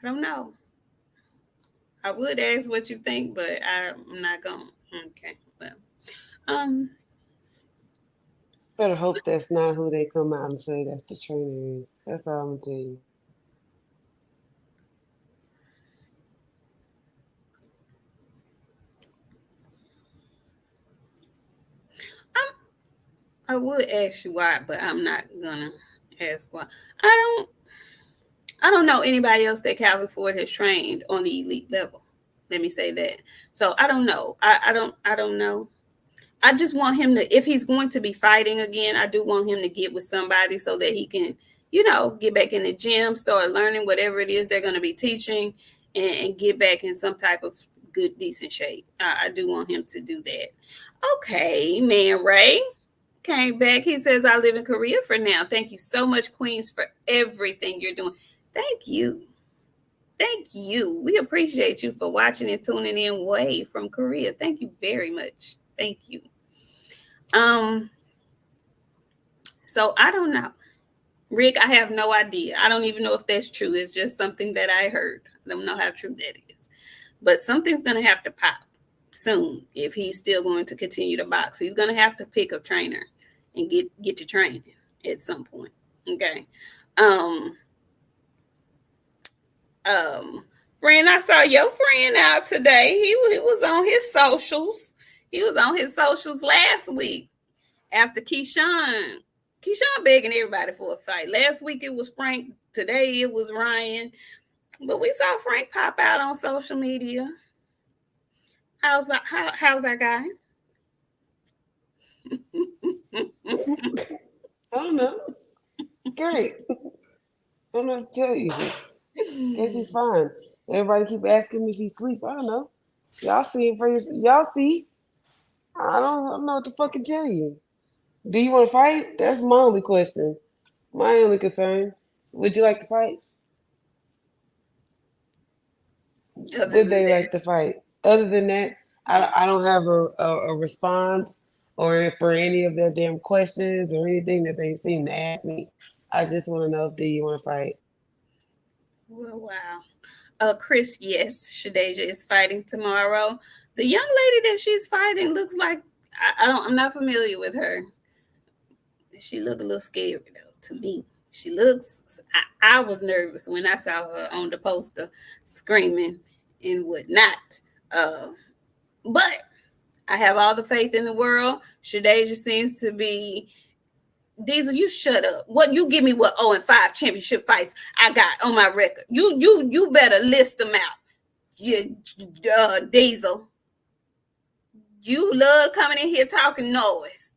I don't know. I would ask what you think, but I'm not going. Okay. Well, Better hope that's not who they come out and say that's the trainer is. That's all I'm gonna tell you. I would ask you why, but I'm not gonna ask why. I don't. I don't know anybody else that Calvin Ford has trained on the elite level. Let me say that. So I don't know. I don't know. I just want him to, if he's going to be fighting again, I do want him to get with somebody so that he can, get back in the gym, start learning whatever it is they're going to be teaching, and get back in some type of good, decent shape. I do want him to do that. Okay, man, Ray came back. He says, I live in Korea for now. Thank you so much, Queens, for everything you're doing. Thank you. Thank you. We appreciate you for watching and tuning in way from Korea. Thank you very much. Thank you. So I don't know. Rick, I have no idea. I don't even know if that's true. It's just something that I heard. I don't know how true that is. But something's going to have to pop soon if he's still going to continue to box. He's going to have to pick a trainer and get to training at some point. Okay. Friend, I saw your friend out today. He was on his socials. He was on his socials last week after Keyshawn begging everybody for a fight. Last week it was Frank. Today it was Ryan. But we saw Frank pop out on social media. How's our guy? I don't know. Great. I don't know what to tell you. Guess he's fine. Everybody keep asking me if he's asleep. I don't know. Y'all see it for y'all see. I don't know what to fucking tell you. Do you want to fight? That's my only question. My only concern. Would you like to fight? Would they like to fight? Other than that, I don't have a response or for any of their damn questions or anything that they seem to ask me. I just want to know if do you want to fight? Well, wow. Chris, yes, Shadeja is fighting tomorrow. The young lady that she's fighting looks like I'm not familiar with her. She looked a little scary though to me. She looks. I was nervous when I saw her on the poster screaming and whatnot. But I have all the faith in the world. Shadeja seems to be. Diesel, you shut up. What you give me? What 0-5 championship fights I got on my record? You better list them out. You Diesel. You love coming in here talking noise.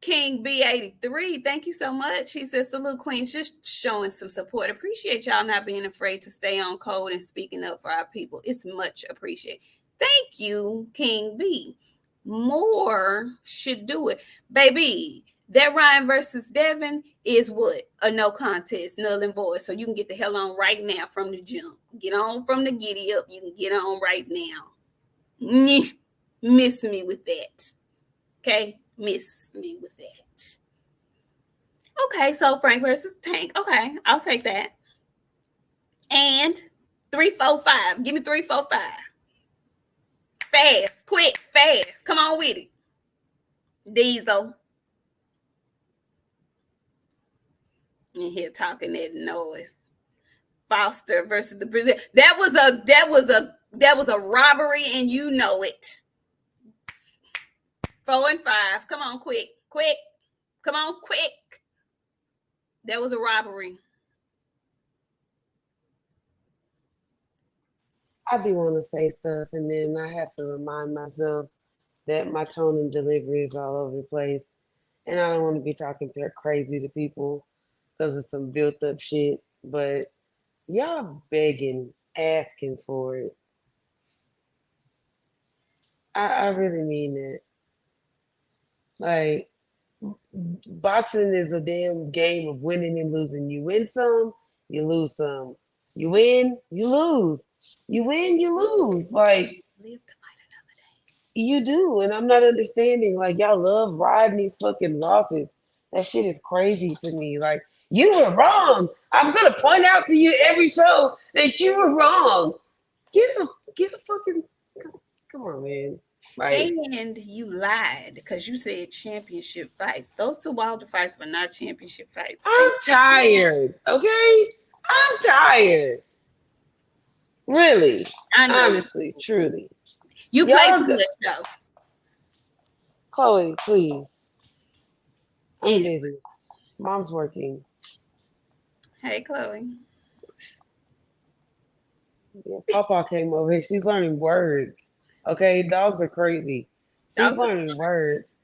King B83, thank you so much. He says, salute, Queens, just showing some support. Appreciate y'all not being afraid to stay on code and speaking up for our people. It's much appreciated. Thank you, King B. More should do it. Baby, that Ryan versus Devin is what? A no contest, null and void. So you can get the hell on right now from the gym. Get on from the giddy up. You can get on right now. Miss me with that. Okay? Miss me with that. Okay, so Frank versus Tank. Okay, I'll take that. And 3, 4, 5. Give me 3, 4, 5. Fast, quick, fast. Come on with it. Diesel. In here talking that noise. Foster versus the Brazil. That was a robbery, and you know it. 4 and 5. Come on, quick. Come on, quick. That was a robbery. I be want to say stuff, and then I have to remind myself that my tone and delivery is all over the place, and I don't want to be talking crazy to people because of some built up shit. But Y'all begging, asking for it. I really mean that. Like, boxing is a damn game of winning and losing. You win some, you lose some. You win, you lose. You win, you lose. Like, Live to fight another day. you do. And I'm not understanding. Like, y'all love riding these fucking losses. That shit is crazy to me. Like, you were wrong. I'm gonna point out to you every show that you were wrong. Get a fucking come on, man. Like, And you lied because you said championship fights. Those two Wilder fights were not championship fights. I'm tired. Okay? I'm tired. Really. I know Honestly, truly. you play Y'all too go- much though. Chloe, please. I'm And busy. Mom's working. hey, Chloe. Yeah, Papa came over here. She's learning words. Okay, dogs are crazy. She's Dogs learning words.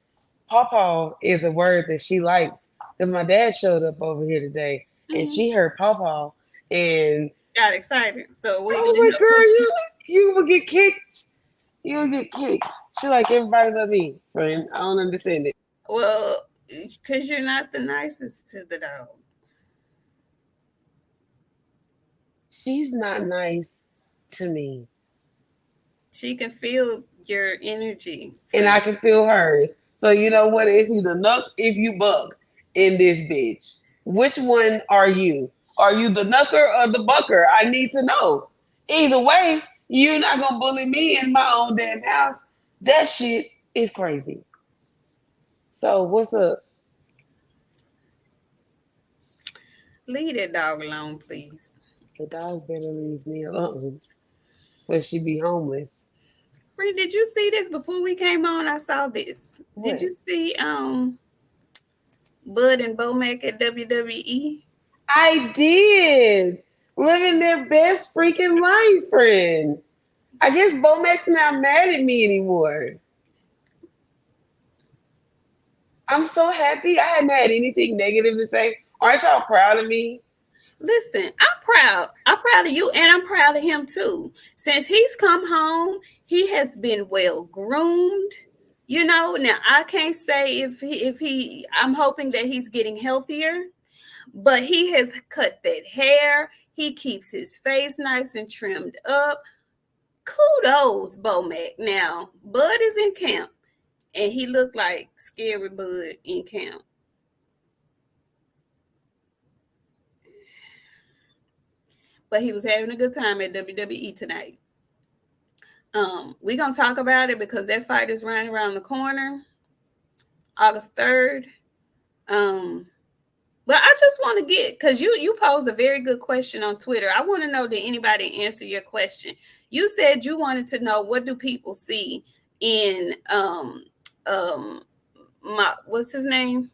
Pawpaw is a word that she likes because my dad showed up over here today and mhm, she heard Pawpaw and got excited. So I we was like, girl, you will get kicked. You'll get kicked. She like everybody but me, friend. I don't understand it. well, because you're not the nicest to the dog. She's not nice to me. She can feel your energy, And I friend. can feel hers. So you know what? It's either nuck if you buck in this bitch. Which one are you? Are you the knucker or the bucker? I need to know. Either way, you're not gonna bully me in my own damn house. That shit is crazy. So what's up? Leave that dog alone, please. The dog better leave me alone. But she be homeless. Friend, did you see this before we came on? I saw this. Did you What? see Bud and Bomac at WWE? I did. Living their best freaking life, friend. I guess Bomac's not mad at me anymore. I'm so happy. I hadn't had anything negative to say. Aren't y'all proud of me? Listen, I'm proud. I'm proud of you, and I'm proud of him too. Since he's come home, he has been well groomed. You know, now I can't say if he. I'm hoping that he's getting healthier, but he has cut that hair. He keeps his face nice and trimmed up. Kudos, Bomac. Now, Bud is in camp, and he looked like scary Bud in camp. But he was having a good time at WWE tonight. We're gonna talk about it because that fight is running around the corner, August 3rd. Um, but I just want to get because you posed a very good question on Twitter. I want to know, did anybody answer your question? You said you wanted to know, what do people see in um my what's his name?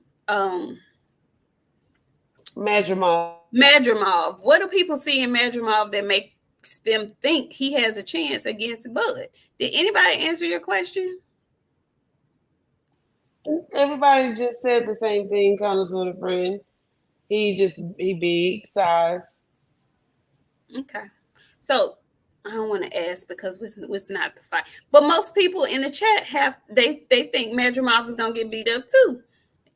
Madrimov. Madrimov. What do people see in Madrimov that makes them think he has a chance against Bud? Did anybody answer your question? Everybody just said the same thing, kind of sort of friend. He big size. Okay. So I don't want to ask because it's not the fight. But most people in the chat they think Madrimov is gonna get beat up too.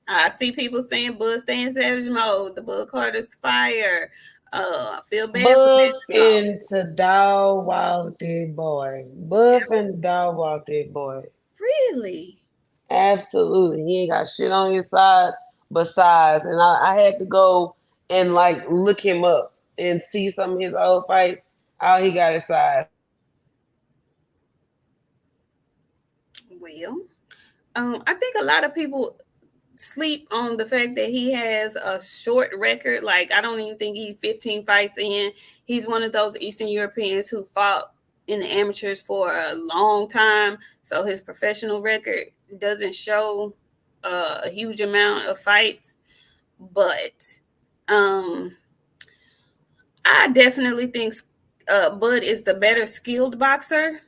I see people saying Bud stay in savage mode, the Bud Carter's fire. I feel bad for Buff Madrimov. into dog wild dead boy. Buff and dog wild dead boy. Really? Absolutely. He ain't got shit on his side besides. And I had to go and like look him up and see some of his old fights. All he got his side. Well, I think a lot of people sleep on the fact that he has a short record. Like, I don't even think he's 15 fights in. He's one of those Eastern Europeans who fought in the amateurs for a long time. So his professional record doesn't show a huge amount of fights. But um, I definitely think Bud is the better skilled boxer.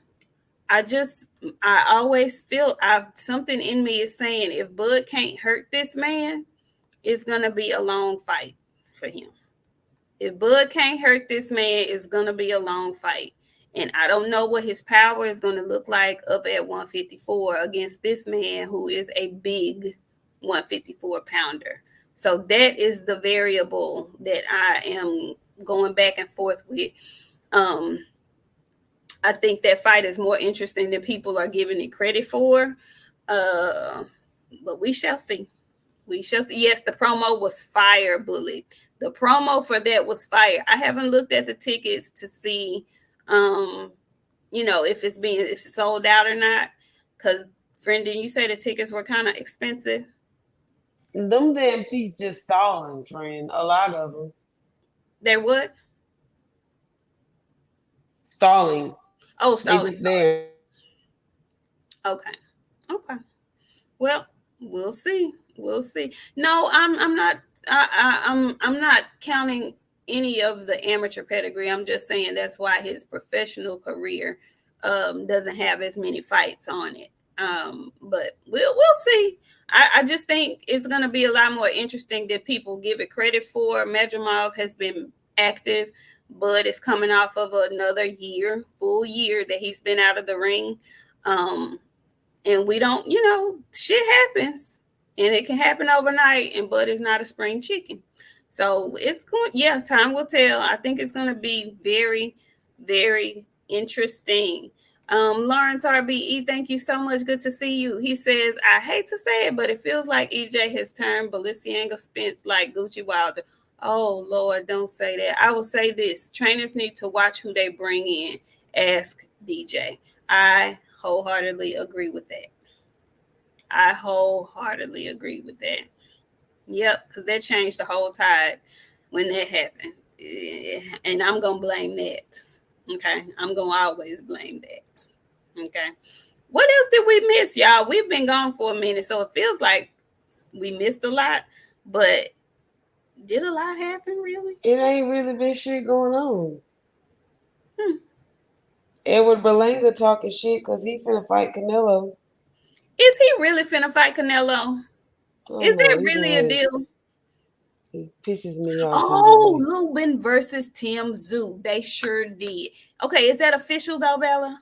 I always feel I've something in me is saying if Bud can't hurt this man, it's gonna be a long fight for him. If Bud can't hurt this man, it's gonna be a long fight. And I don't know what his power is gonna look like up at 154 against this man who is a big 154 pounder. So that is the variable that I am going back and forth with. Um, I think that fight is more interesting than people are giving it credit for. Uh, but we shall see. We shall see. Yes, the promo was fire, Bullet. The promo for that was fire. I haven't looked at the tickets to see, um, if it's sold out or not. Because, friend, didn't you say the tickets were kind of expensive? Them damn seats just stalling, friend. A lot of them They're what? stalling. Oh, They stalling. just there. Okay. Okay. Well, we'll see. We'll see. No, I'm not. I'm not counting any of the amateur pedigree. I'm just saying that's why his professional career doesn't have as many fights on it. But we'll see. I just think it's going to be a lot more interesting than people give it credit for. Medrimov has been active, but it's coming off of another full year that he's been out of the ring. And we don't, shit happens and it can happen overnight, and Bud is not a spring chicken. So time will tell. I think it's going to be very, very interesting. Lawrence RBE, thank you so much. Good to see you. He says, I hate to say it, but it feels like EJ has turned Balenciaga Spence like Gucci Wilder. Oh, Lord, don't say that. I will say this. Trainers need to watch who they bring in. Ask DJ. I wholeheartedly agree with that. Yep, because that changed the whole tide when that happened. And I'm going to blame that. Okay. I'm going to always blame that. Okay. What else did we miss, y'all? We've been gone for a minute, so it feels like we missed a lot, but did a lot happen, really? It ain't really been shit going on. Edward Berlanga talking shit because he finna fight Canelo. Is he really finna fight Canelo? Is that really a deal? He pisses me off. Oh, Lubin versus Tim Tszyu. They sure did. Okay, is that official though, Bella?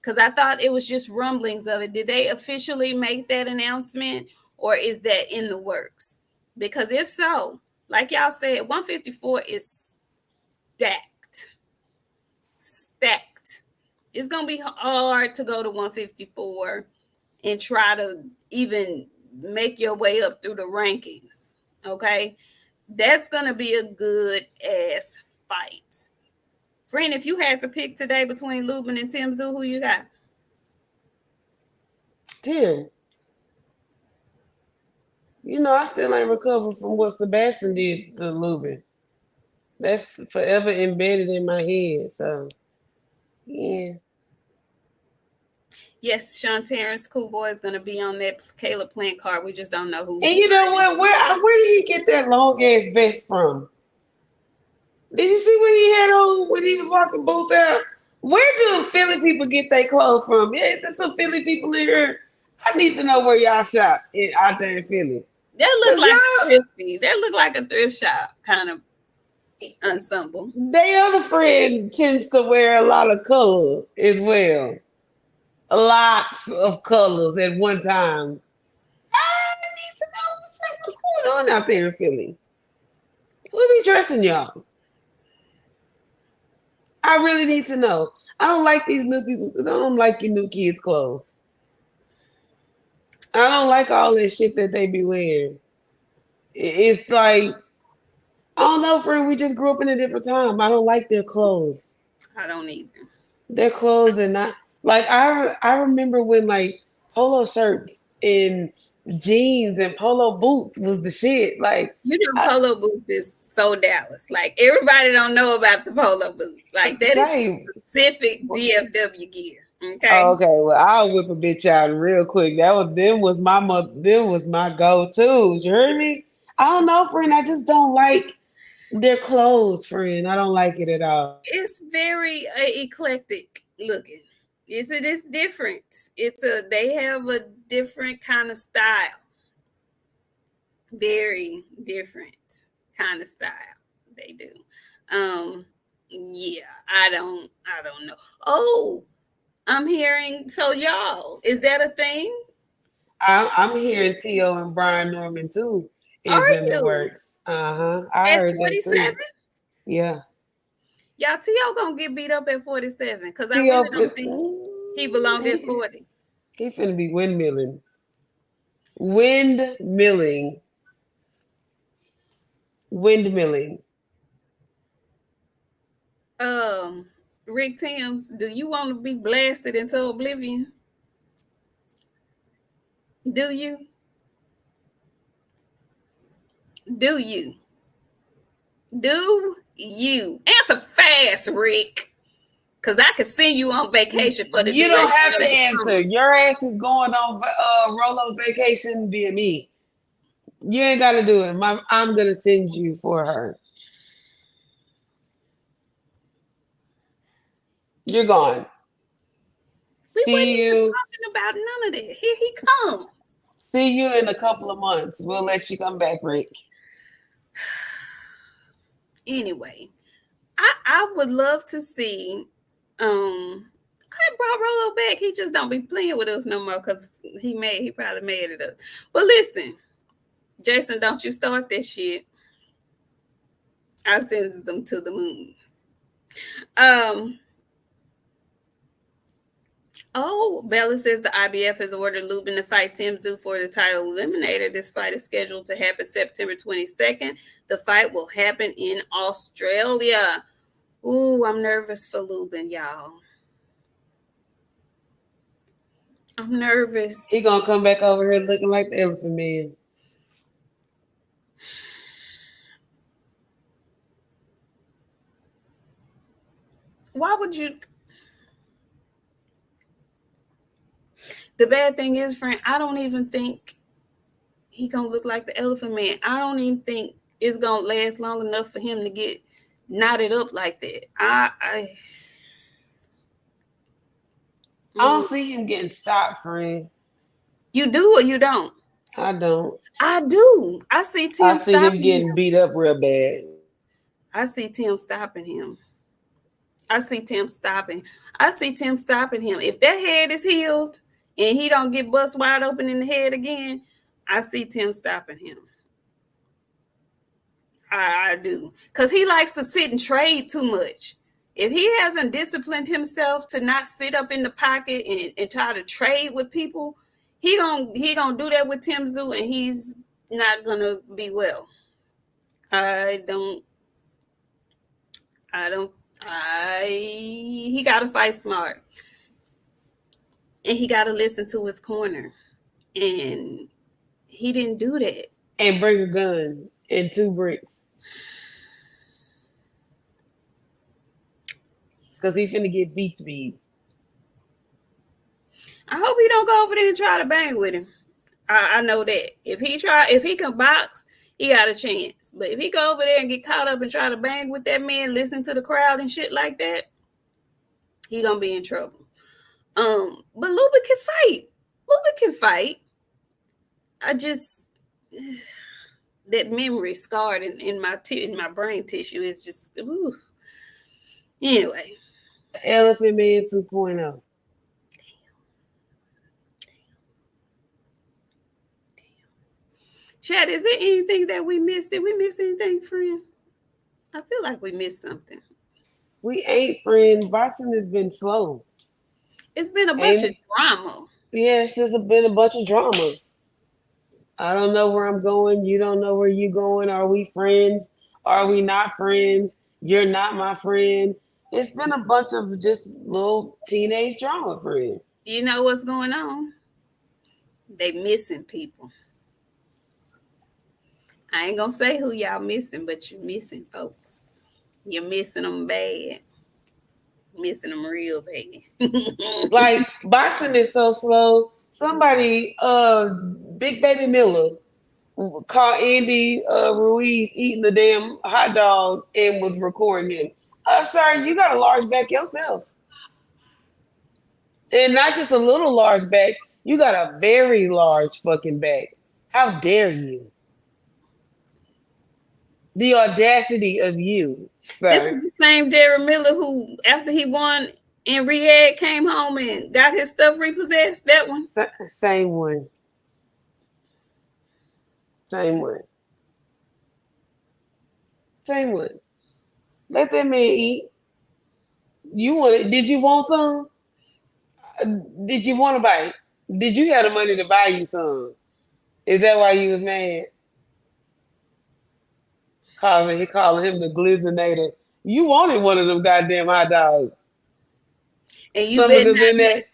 Because I thought it was just rumblings of it. Did they officially make that announcement, or is that in the works? Because if so, like y'all said, 154 is stacked. Stacked. It's gonna be hard to go to 154 and try to even make your way up through the rankings. Okay. That's going to be a good ass fight. Friend, if you had to pick today between Lubin and Tim Tszyu, who you got? Tim. I still ain't recovered from what Sebastian did to Lubin. That's forever embedded in my head. So, yeah. Yes, Sean Terrence, Cool Boy, is going to be on that Caleb Plant card. We just don't know who. And you know what? Where did he get that long ass vest from? Did you see what he had on when he was walking boots out? Where do Philly people get their clothes from? Yeah, is there some Philly people in here? I need to know where y'all shop out there in Philly. That look like a thrift shop kind of ensemble. Their other friend tends to wear a lot of color as well. Lots of colors at one time. I need to know what's going on out there in Philly. Who be dressing y'all? I really need to know. I don't like these new people because I don't like your new kids' clothes. I don't like all this shit that they be wearing. It's like, I don't know, friend. We just grew up in a different time. I don't like their clothes. I don't either. Their clothes are not like I remember when like polo shirts and jeans and polo boots was the shit. Like polo boots is so Dallas. Like everybody don't know about the polo boot. Like that is specific DFW gear. Okay. Oh, okay. Well, I'll whip a bitch out real quick. Them was my go-tos. You heard me? I don't know, friend. I just don't like their clothes, friend. I don't like it at all. It's very eclectic looking. It is different. They have a different kind of style. Very different kind of style. They do. Yeah, I don't know. Oh, I'm hearing. So y'all, is that a thing? I'm hearing T.O. and Brian Norman too is Are in the you works. I at heard that 47? too. Yeah. Y'all, T.O. gonna get beat up at 47 because I T.O. really don't think he belong at 40. He finna be windmilling. Windmilling. Windmilling. Um, Rick Timms, do you want to be blasted into oblivion? Do you? Do you? Do you? Answer fast, Rick. Cause I could send you on vacation for the You don't duration have of to the answer. summer. Your ass is going on Rolo vacation via me. You ain't gotta do it. I'm gonna send you for her. You're gone. We wasn't See even you. talking about none of that. Here he come. See you in a couple of months. We'll let you come back, Rick. Anyway, I would love to see. I brought Rolo back. He just don't be playing with us no more because he probably mad at us. But listen, Jason, don't you start that shit. I send them to the moon. Um. Oh, Bella says the IBF has ordered Lubin to fight Tim Tszyu for the title eliminator. This fight is scheduled to happen September 22nd. The fight will happen in Australia. Ooh, I'm nervous for Lubin, y'all. I'm He nervous. gonna come back over here looking like the Elephant Man. Why would you? The bad thing is, friend, I don't even think he gonna look like the Elephant Man. I don't even think it's gonna last long enough for him to get knotted up like that. I don't see him getting stopped, friend. You do or you don't? I don't. I do. I see I Tim see him stopping him. getting beat up real bad. I see Tim stopping him. I see Tim stopping. I see Tim stopping him. If that head is healed and he don't get bust wide open in the head again, I see Tim stopping him. I do. Because he likes to sit and trade too much. If he hasn't disciplined himself to not sit up in the pocket and try to trade with people, he gonna do that with Tim Tszyu and he's not gonna be well. I don't I don't I he gotta fight smart. And he gotta listen to his corner. And he didn't do that. And bring a gun and 2 bricks. Because he finna get beat. I hope he don't go over there and try to bang with him. I know that. If he can box, he got a chance. But if he go over there and get caught up and try to bang with that man, listen to the crowd and shit like that, he gonna be in trouble. But Luba can fight. Luba can fight. I just that memory scarred in my brain tissue. It's just ooh. Anyway. Elephant Man 2.0. Chad, is there anything that we missed? Did we miss anything, friend? I feel like we missed something. We ain't, friend. Boxing has been slow. It's been a bunch of Ain't drama. Yeah, it's just been a bunch of drama. I don't know where I'm going. You don't know where you going. Are we friends? Are we not friends? You're not my friend. It's been a bunch of just little teenage drama, friend. You know what's going on? They missing people. I ain't gonna say who y'all missing, but you're missing folks. You're missing them bad. Missing them real bad. Like boxing is so slow. Somebody, Big Baby Miller, caught Andy Ruiz eating a damn hot dog and was recording him. Sir, you got a large back yourself. And not just a little large back, you got a very large fucking back. How dare you? The audacity of you, This sir. is the same Jared Miller who, after he won in Riyadh, came home and got his stuff repossessed. That one. Same one. Same one. Same one. Let that man eat. You want it? Did you want some? Did you want to bite? Did you have the money to buy you some? Is that why you was mad? He calling him the glizzinator. You wanted one of them goddamn hot dogs. And Stomach is in there.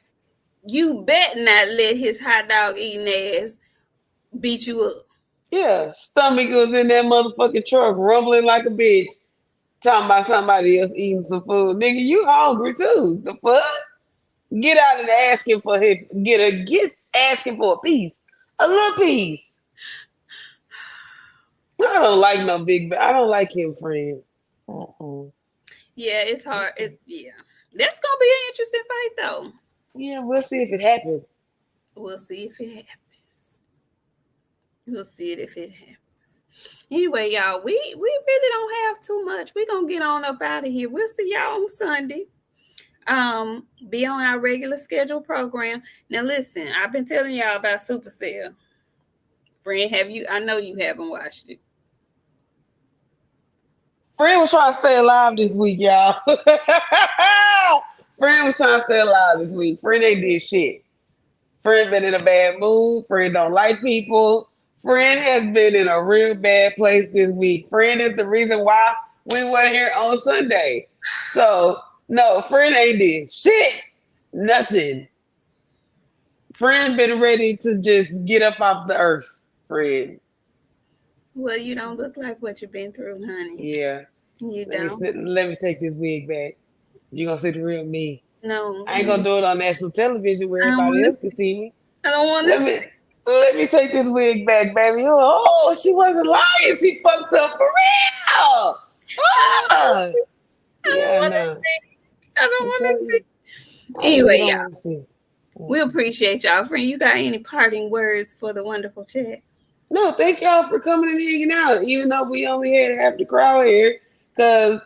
you bet not let his hot dog eating ass beat you up. Yeah, stomach was in that motherfucking truck, rumbling like a bitch, talking about somebody else eating some food. Nigga, you hungry too? The fuck? Get out and asking for asking for a piece, a little piece. I don't like no big. I don't like him, friend. Yeah, it's hard. That's gonna be an interesting fight though. Yeah, we'll see if it happens. We'll see if it happens. We'll see it if it happens. Anyway, y'all, we really don't have too much. We're gonna get on up out of here. We'll see y'all on Sunday. Be on our regular scheduled program. Now listen, I've been telling y'all about Supercell. Friend, I know you haven't watched it. Friend was trying to stay alive this week, y'all. Friend was trying to stay alive this week. Friend ain't did shit. Friend been in a bad mood. Friend don't like people. Friend has been in a real bad place this week. Friend is the reason why we weren't here on Sunday. So, no, friend ain't did shit. Nothing. Friend been ready to just get up off the earth, friend. Well, you don't look like what you've been through, honey. Yeah. You Let don't. let me take this wig back. You gonna see the real me. No. I ain't gonna do it on national television where I don't everybody wanna else can see me. I don't want to. Let me take this wig back, baby. Oh, she wasn't lying. She fucked up for real. Ah. Yeah, no. I don't I'm want telling to you. see. I really Anyway, don't y'all, want to see. we appreciate y'all. Friend, you got any parting words for the wonderful chat? No, thank y'all for coming and hanging out, even though we only had half the crowd here, because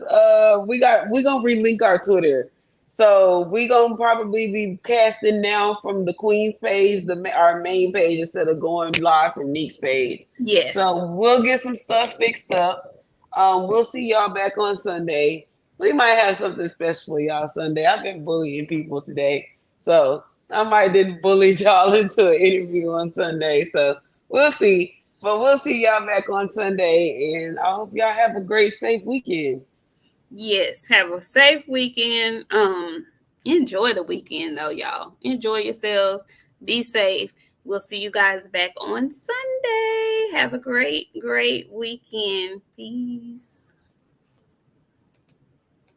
we gonna relink our Twitter. So we gonna probably be casting now from the Queen's page, our main page, instead of going live from Nik's page. Yes. So we'll get some stuff fixed up. We'll see y'all back on Sunday. We might have something special for y'all Sunday. I've been bullying people today, so I might didn't bully y'all into an interview on Sunday. So we'll see. But we'll see y'all back on Sunday, and I hope y'all have a great, safe weekend. Yes. Have a safe weekend. Enjoy the weekend though, y'all. Enjoy yourselves. Be safe. We'll see you guys back on Sunday. Have a great, great weekend. Peace.